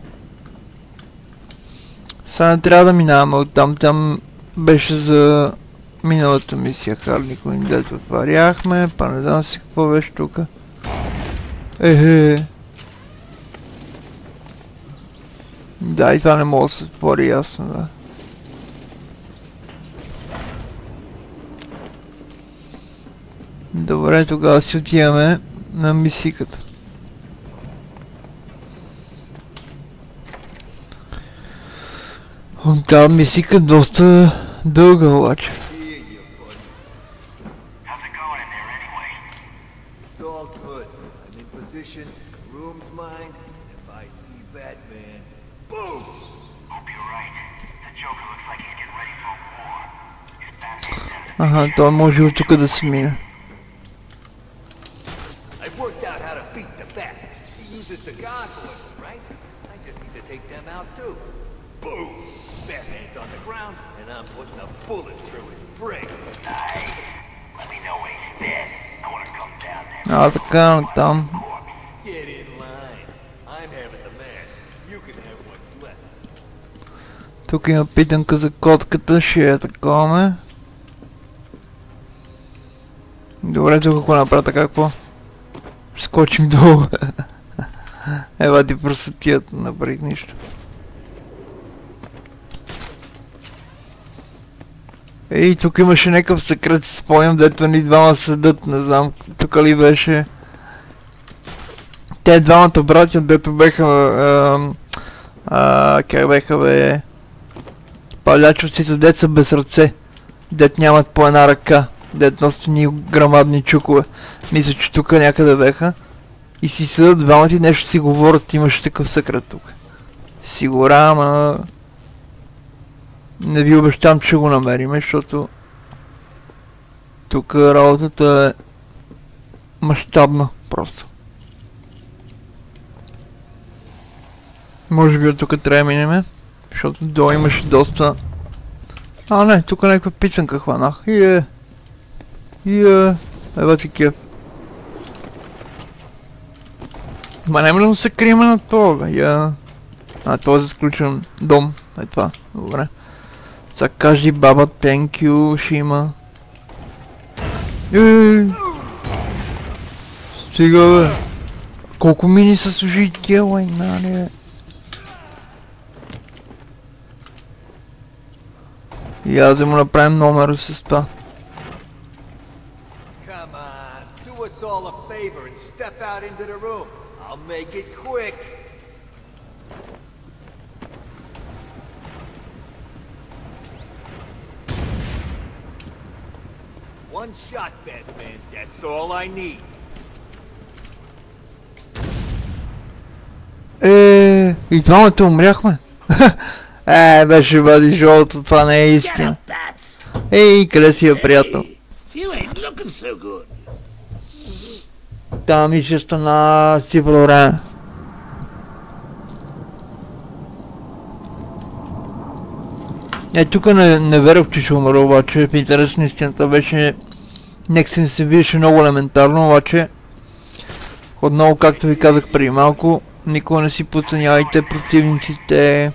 Сега не трябва да минаваме оттам, там беше за миналата мисия Харли Куин, дето отваряхме, па не знам си какво беше тука. Да, и това не мога да се отвори ясно, да. Добре, тогава си отиваме на мисиката. Тази мисика доста дълга обаче. Ага, той може от тук да се мине. А, така, там. Тук има питанка за котката, ще я таковаме. Добре, тук ако направя така, какво? Скочим долу. Ева ти просветият, направих нищо. Ей, тук имаше някакъв секрет, си спомням, дето ни двама седат, не знам, тук ли беше. Те двамата братя, дето беха, как беха бе, палячовците, дет са без ръце, дет нямат по една ръка, дет носят ни грамадни чукове. Мисля, че тук някъде беха. И си седат двамата и нещо си говорят, имаше такъв секрет тук. Сигура, ама... Не ви обещам, че го намериме, защото... Тук работата е... мащабна, просто. Може би от тук трябва да минеме, защото долу имаше доста... А, не, тук някаква пичанка хванах. Ева ти кеф. Ма няма ли да се криеме на това, бе? А, това е за сключен дом. Е това, добре. Сега кажи баба thank you, ще има. Стига, бе. Колко мини са служи тия лайна, бе. И аз да му направим номер с това. I'll make it quick. One shot, Batman. That's all I need. И двамата умряхме. Беше бъди жълто, това не е истина. Ей, къде си е, приятел? Та мисията на цифро време. Тук не верах, че ще умра, обаче в интерес на истината беше... Нека ми се виждаше много елементарно, обаче... Отново, както ви казах преди малко, никога не си подценявайте противниците.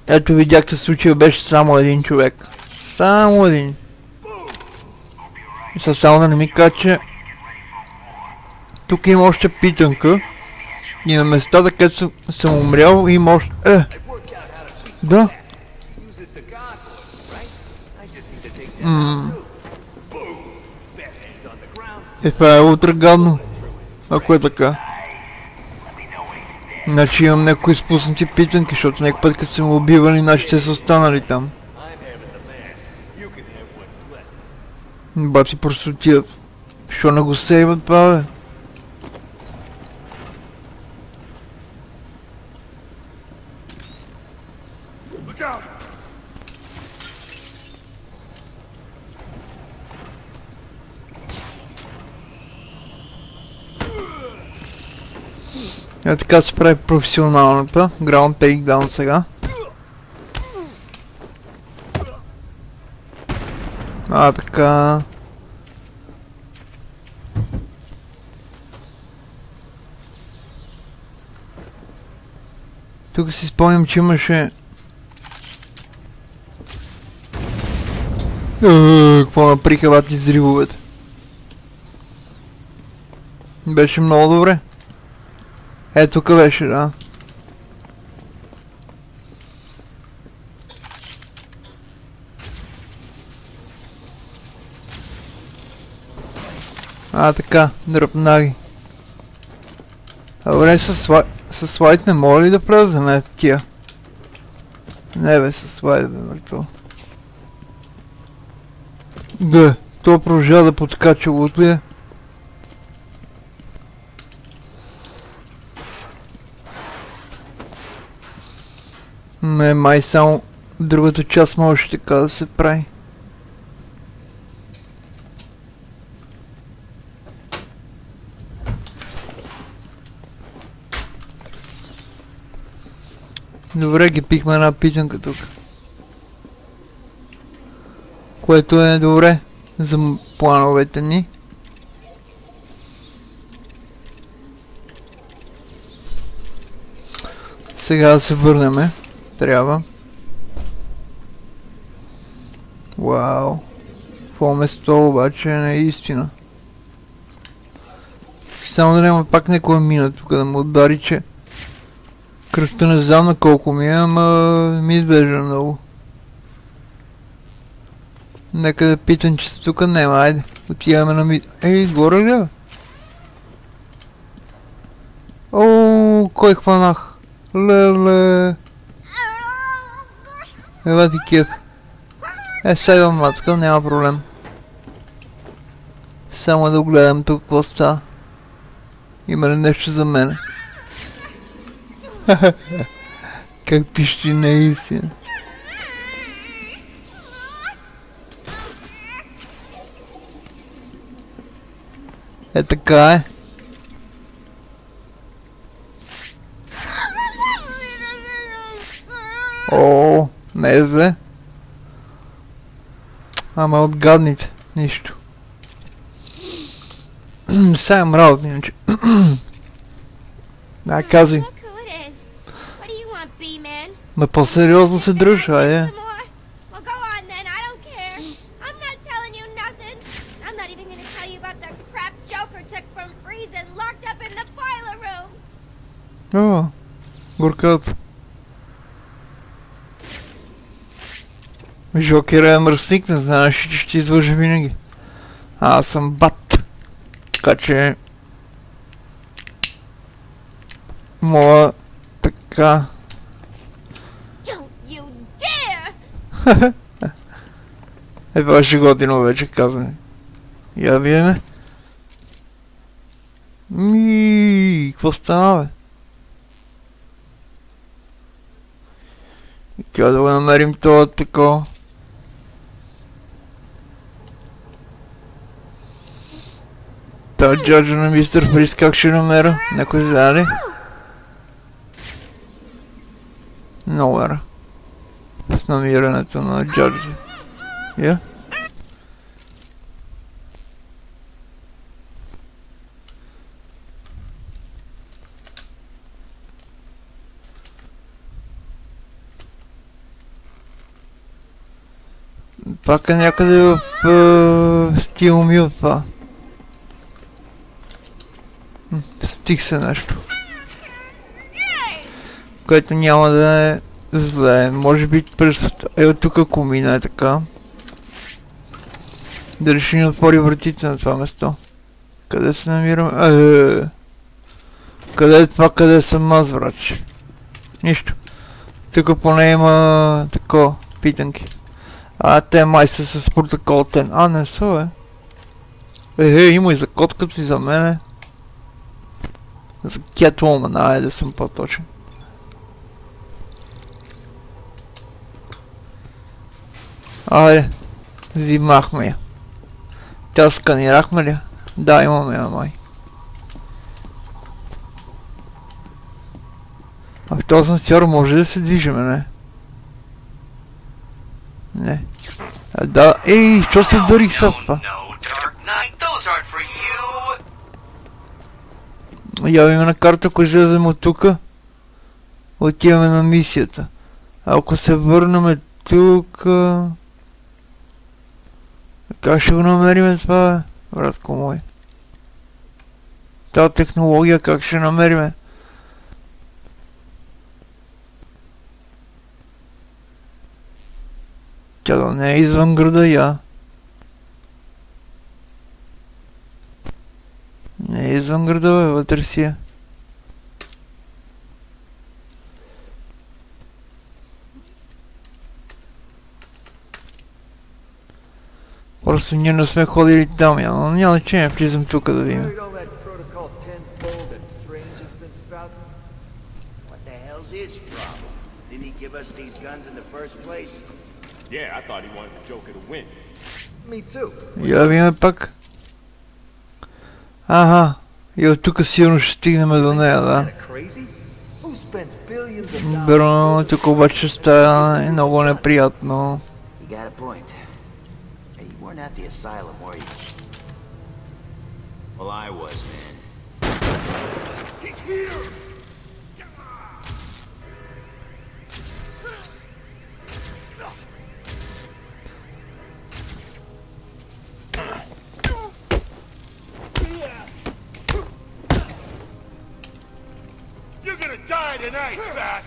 Ето видяхте, случая беше само един човек. Само един. И само да не ми кажа, че... Тук има още питанка. И на местата, където съм умрял, има още... Да. Това е ултра гадно. Ако е така. Значи имам някои изпуснати питанки, защото някой път като съм убивали, нашите са останали там. Бати просотият. Що не го сейват това, бе? Така се прави професионалната. Ground takedown сега. Така. Тук си спомням, че имаше... Какво наприха бати взривовете. Беше много добре. Тук беше, да. Така, дръпна ги. Добре, със слайд не мога ли да влезем тия? Не бе, със слайд бе, мъртво. Бе, то продължава да подскача от ли е? Не, май само другата част може така да се прави. Добре, ги пихме една питанка тук. Което е добре за плановете ни. Сега да се върнем. Трябва. Вау. Това место обаче не е истина. Само да няма пак някоя мина тук да му удари, че кръвта не знам на колко ми е, ама ми изглежда много. Нека да питам, че тук няма, айде. Отиваме на ми... горе ли бе? Кой хванах? Леле. Ева ти кеф. Сега имам матка, няма проблем. Само да гледам тук какво става. Има ли нещо за мене? Как пищи наистина. Така е. Не е зле. Ама от гадните. Нищо. Сега имам работа, иначе. Да, казвай. Ме по-сериозно се дръж, айде. Горката. Жокера е мръсник, не знаеш, че ще излъжа винаги. Аз съм бат. Така че... Мога... така... Това ще готино вече казане. Я видиме. Какво стана, бе? Трябва да го намерим това такова. Та джаджа на мистер Фриз как ще намеря? Някой знае ли? Номера. намирането на Джорджи. Я? Пак е някъде в стил мил това. Стих се нещо. Което няма да е зле. Може би през... от тук ако мина е така. Дали ще ни отвори вратите на това место. Къде се намираме? Къде е това, къде съм аз, враче? Нищо. Тук поне има тако питанки. Те май са с протокол 10. Не са, има и за котката и за мене. За Catwoman, да съм по-точен. Взимахме я. Тя сканирахме ли? Да, имаме я, май. В този асансьор може да се движиме, не? Не. Да, що се ударих са това? Явиме на карта, ако излезем от тука, отиваме на мисията. Ако се върнем тука... Как ще го намерим това, братко мой? Тази технология как ще намериме? Тя да не е извън града, Не е извън града, вътре си е. Просто ние не сме ходили там, но няма значение, влизам тук да видим. Я видим пак. И от тук сигурно ще стигнем до нея, да. Беро, тук обаче става много неприятно. Not the asylum, were you? Well, I was, man. He's here! You're gonna die tonight, Bat!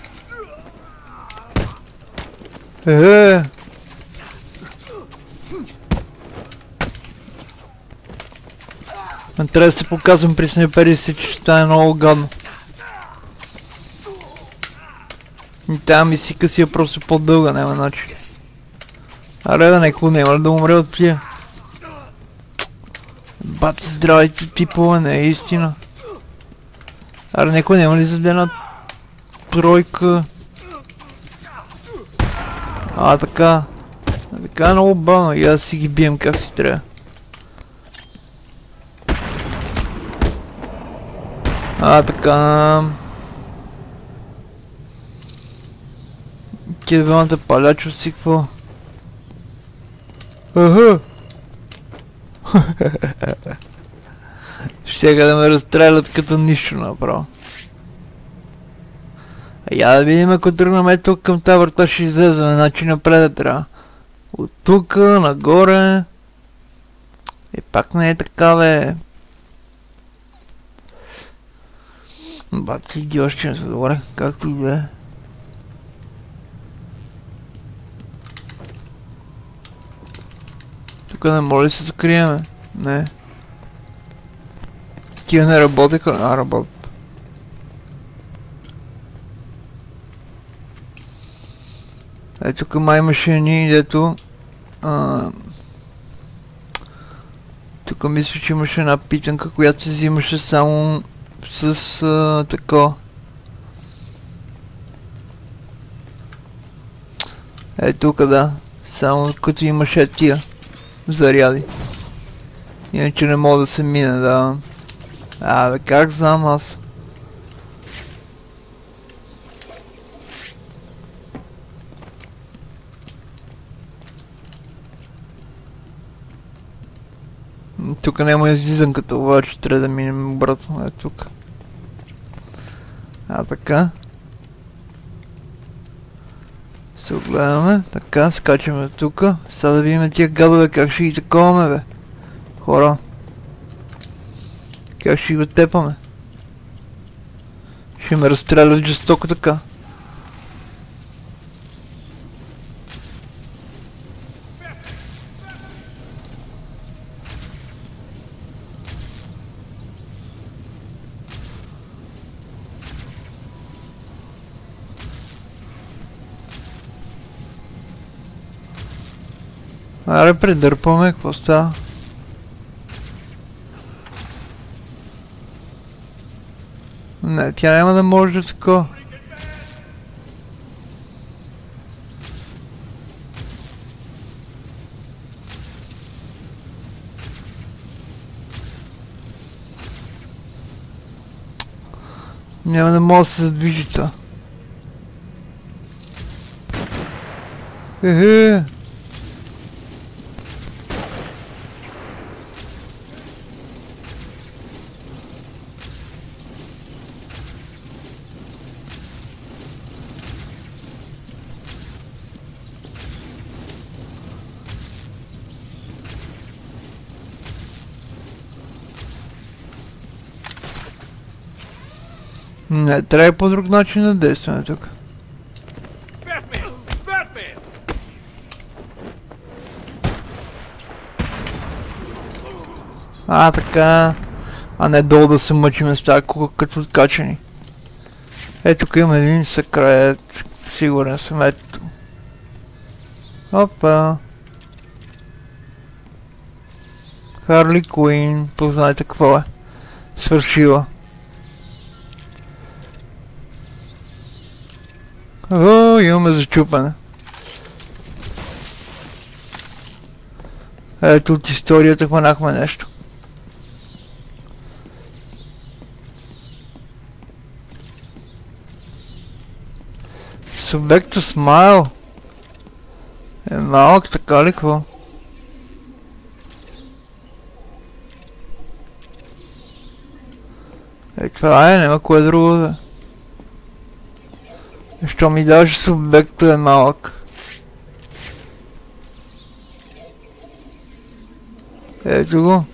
Трябва да се показвам при снайпери си, че ще стане много гадно. И тая мисика си е просто по-дълга, няма начин. Некой няма да умре от тия. Бати здравите типове, не е истина. Некой няма ли за една тройка? Така. Така е много бавно, и аз си ги бием как си трябва. Така... Кевелната палячовци, какво? Щега да ме разстрелят като нищо направо. Я да видим, ако тръгнем тук към тази врата, ще излезем, значи напред трябва. От тук, нагоре... пак не е така, бе. Бати, идиот, ще не са добре, както и да е. Тук не може ли се закриеме? Не. Тия не работеха? Работят. Тук май имаше едни, дето... Тук мисля, че имаше една питанка, която се взимаше само... с тако. Тук, да. Само като имаше тия заряди. Иначе не мога да се мине, да. Бе, как знам аз? Тук няма излизанката, обаче трябва да минем обратно. Тук. Така. Се огледаме. Така, скачаме тук. Сега да видим тия гадове как ще ги таковаме, бе. Хора. Как ще ги тепаме. Ще ме разстрелят жестоко така. Аре, предърпаме, какво става? Не, тя няма да може да такова. Няма да може да се задвижи това. Ехе. Не, трябва по друг начин да действаме тук. Така. А не долу да се мъчиме с тази кука като откачени. Тук има един секрет. Сигурен съм, ето. Опа. Харли Куин, познайте какво е. Свършила. О, имаме зачупане. Ето от историята хванахме нещо. Subject to smile. Малък, така ли какво? Това няма кое друго да. Що ми даже субектът е малък. Ето го.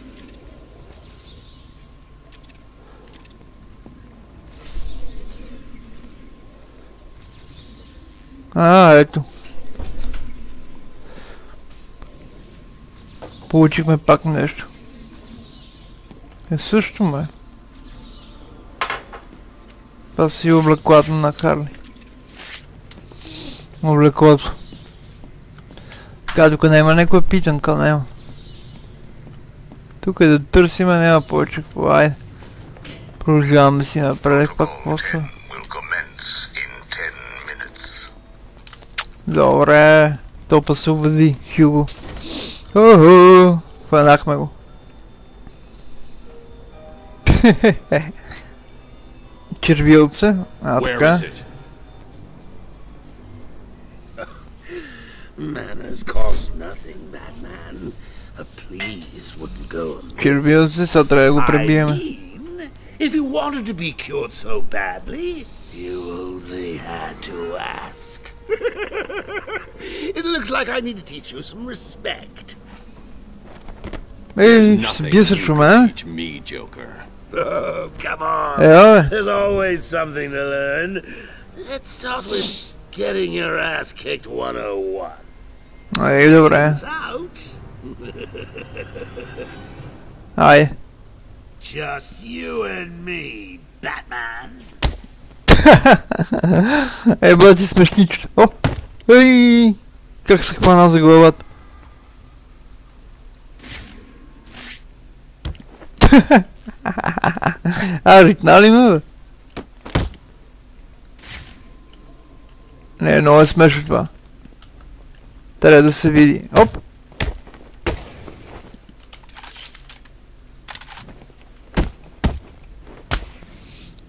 Ето. Получихме пак нещо. Също ме. Това си облеклото на Харли. Облеклото. Така, тук няма някаква питанка, няма. Тук да търсим, няма повече какво. Айде. Продължаваме си напред, пак какво са. Добре. Топа се обади, Хюго. Уху. Хванахме го. Червилце. Така. Manners cost nothing, Batman. A please wouldn't go amiss. Червилце, сега трябва да го пребиеме. If you wanted to be cured so badly, you only had to ask. It looks like I need to teach you some respect. Ей, се бие срещу мен. Oh, come on. There's always something to learn. Let's start with getting your ass kicked 101. Ей, добре. Ай. Just you and me, Batman. Бъди смешничето. О! Ей! Как се хвана за главата. Ритна ли ме, бе? Не, много е смешно това. Трябва да се види. Оп!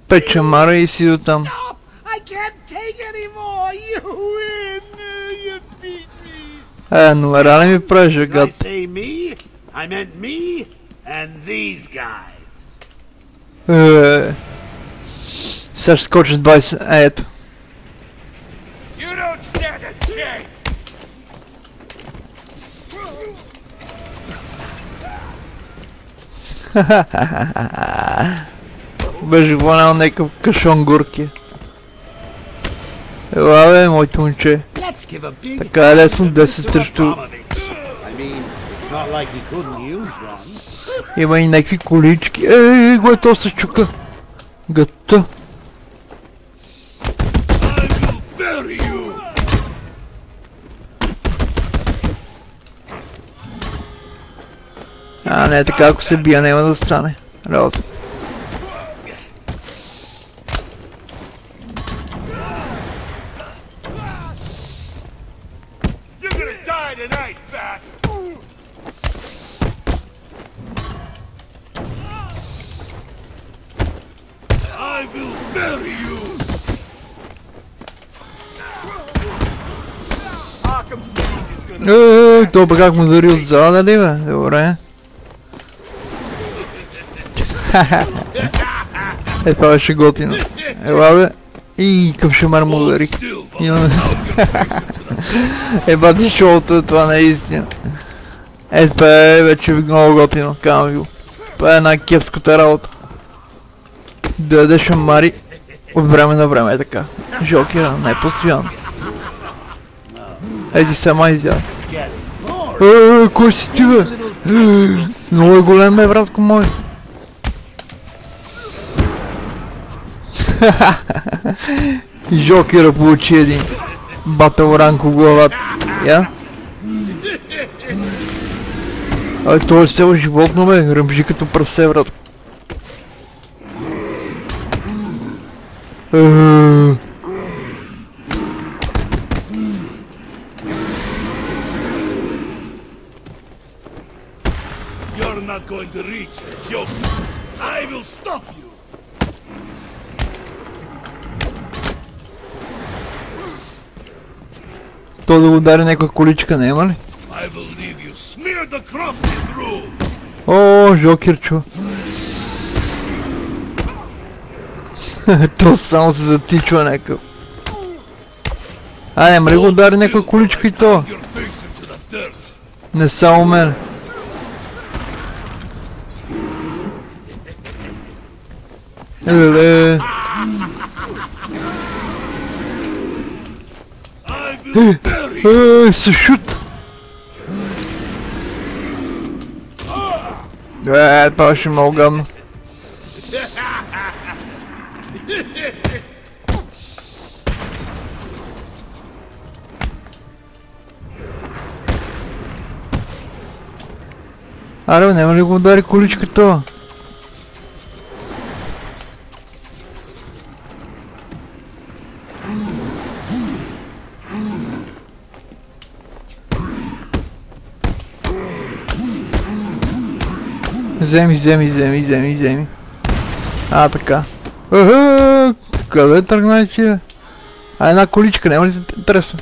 Печамара и си до там. Номера ли ми правиш, гад? I meant me, And these guys. Сега ще скочи с 20. Ето. You don't stand a chance. Беше хванал някакъв кашон гурки. Ела бе, моето момче. Така е лесно 10 срещу... Има и някакви колички. Го е то се чука. Гъта. Не, така ако се бия няма да стане. Работа. Това как му дари отзад, ли бе? Добре. Това беше готино. Ела бе. И къв шамар му дари. Бати шоуто е това наистина. Това е вече много готино, казвам ви го. Това е най-кепската работа. Да даде шамари от време на време, така. Жокера, не постоянно. Еди сама изява. Кой си ти бе? Много е голем е, братко мой. Жокера получи един батъл ранк в главата. Я? Това е цяло животно бе, ръмжи като прасе, брат. Going to reach the joke. I will stop you. То да удари някаква количка, не има ли? I will leave you smeared across this room. О, Жокерчо. То само се затичва някакъв. Айде, ама ли го удари някаква количка и то? Не само мен. Се шут! Това ще много гадно. Аре, няма ли го удари количката? Вземи. Така. Къде тръгна ти? Една количка, няма ли те интересно?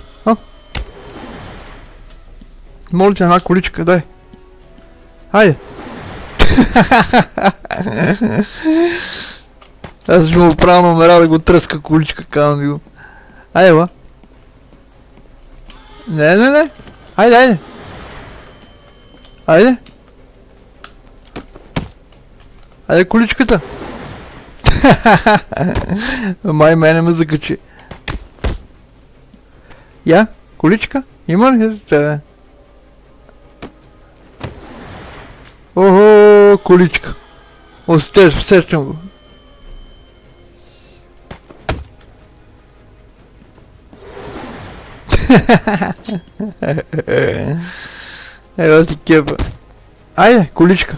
Моля ти една количка, дай. Хайде. Аз ще му правя номера да го тръска количка, казвам ви го. Хайде, ба. Не. Хайде. Айде количката! Май мене ме закачи. Я? Количка? Има ли за тебе? Охо, количка. Усещам го. Ева ти кепа. Айде, количка.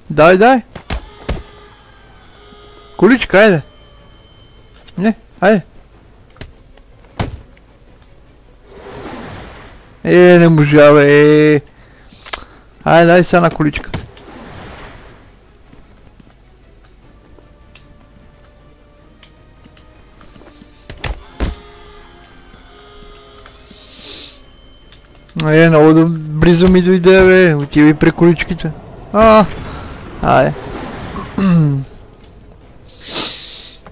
Дай. Количка, айде. Не, айде. Не можа, бе. Айде, дай сега на количка. Много да близо ми дойде, бе. Отивай при количките. Айде.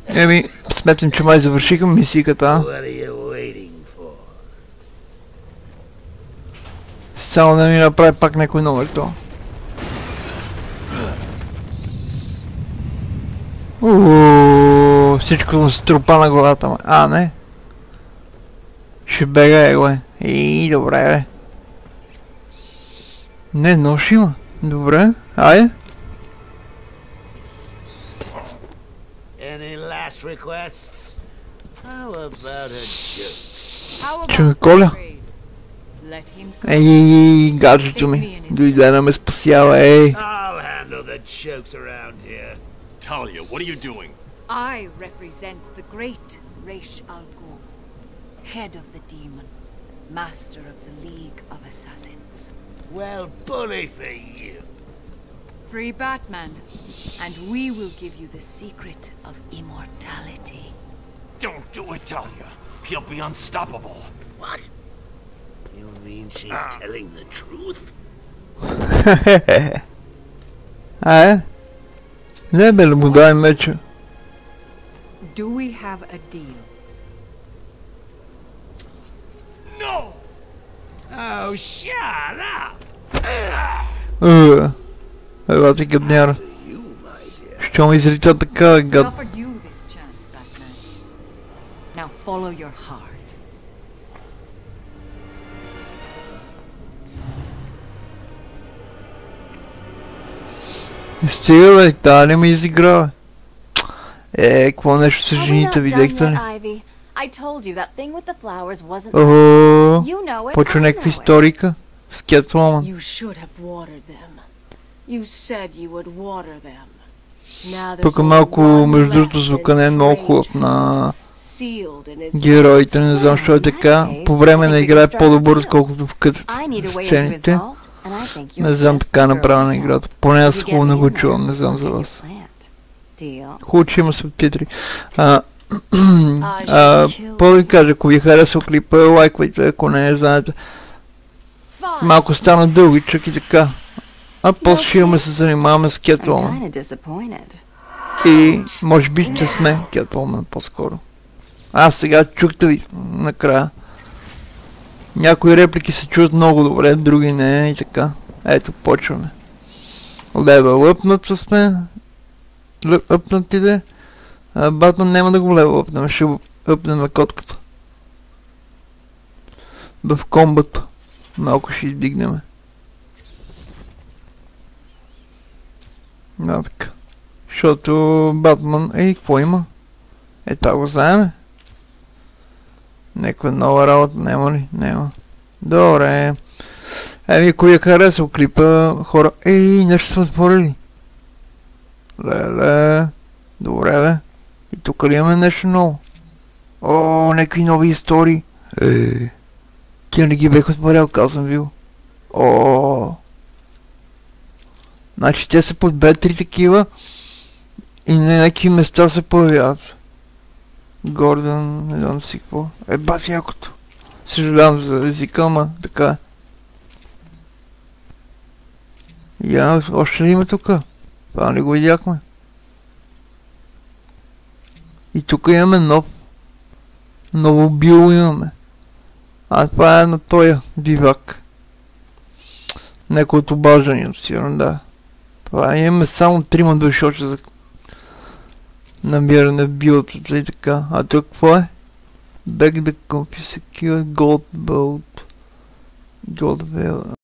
Еми, сметам, че май завършиха мисиката. Само да ми направи пак някой номер то. Всичко му се трупа на главата му. Не. Ще бега его е. Добре, бе. Не, нож има. Добре, айде. Чуй, Коля. Гаджето ми. Дойде да ме спасява, Talia, what are you doing? I represent the great Ra's al Ghul, head of the demon, master of the League of Assassins. Well, bully for you. Free Batman, and we will give you the secret of immortality. Don't do it, Talia. He'll be unstoppable. What? You mean she's telling the truth? Не бе ли му дай меча? Do we have a deal? No! Oh, shut up! Ева ти гъбняра. Що ми изрита така, гад? Now follow your heart. Стига, бе, тая не ме изиграва. Какво нещо с жените, видяхте ли? Почва някаква историка с Кетвумен. Тук малко, между другото, звука не е много хубав на героите, не знам защо е така. По време на игра е по-добър, отколкото в сцените. Не знам така направена играта. Поне аз хубаво не го чувам, не знам за вас. Хубаво, че има субтитри. По да ви кажа, ако ви харесал клипа, лайквайте, ако не знаете. Малко стана дълги, чак и така. После ще имаме се занимаваме с Кетвумен. И може би ще сме Кетвумен по-скоро. Сега чухте ви накрая. Някои реплики се чуват много добре, други не и така. Ето, почваме. Левелъпнато сме.Ъпнатите. Батман няма да го левелъпнем, щеъпнем котката. В комбата. Малко ще издигнем. Така. Защото Батман... какво има? Та го заеме. Някаква нова работа няма ли? Няма. Добре. Ако ви е харесал клипа, хора... нещо сме отворили. Леле. Добре, бе. И тук ли имаме нещо ново? Някакви нови истории. Тя не ги бех отворял, казвам ви го. Значи те са под бетри такива и на някакви места се появяват. Гордън, не знам си какво. Бати якото. Съжалявам за езика, ама така е. Още ли има тук? Това не го видяхме. И тук имаме ново био имаме. Това е на тоя дивак. Некой от обаждането, сигурно, да. Това имаме само 3 душоча за намиране в биото и така. Тук какво е? Back the computer secure gold bolt. Gold veil.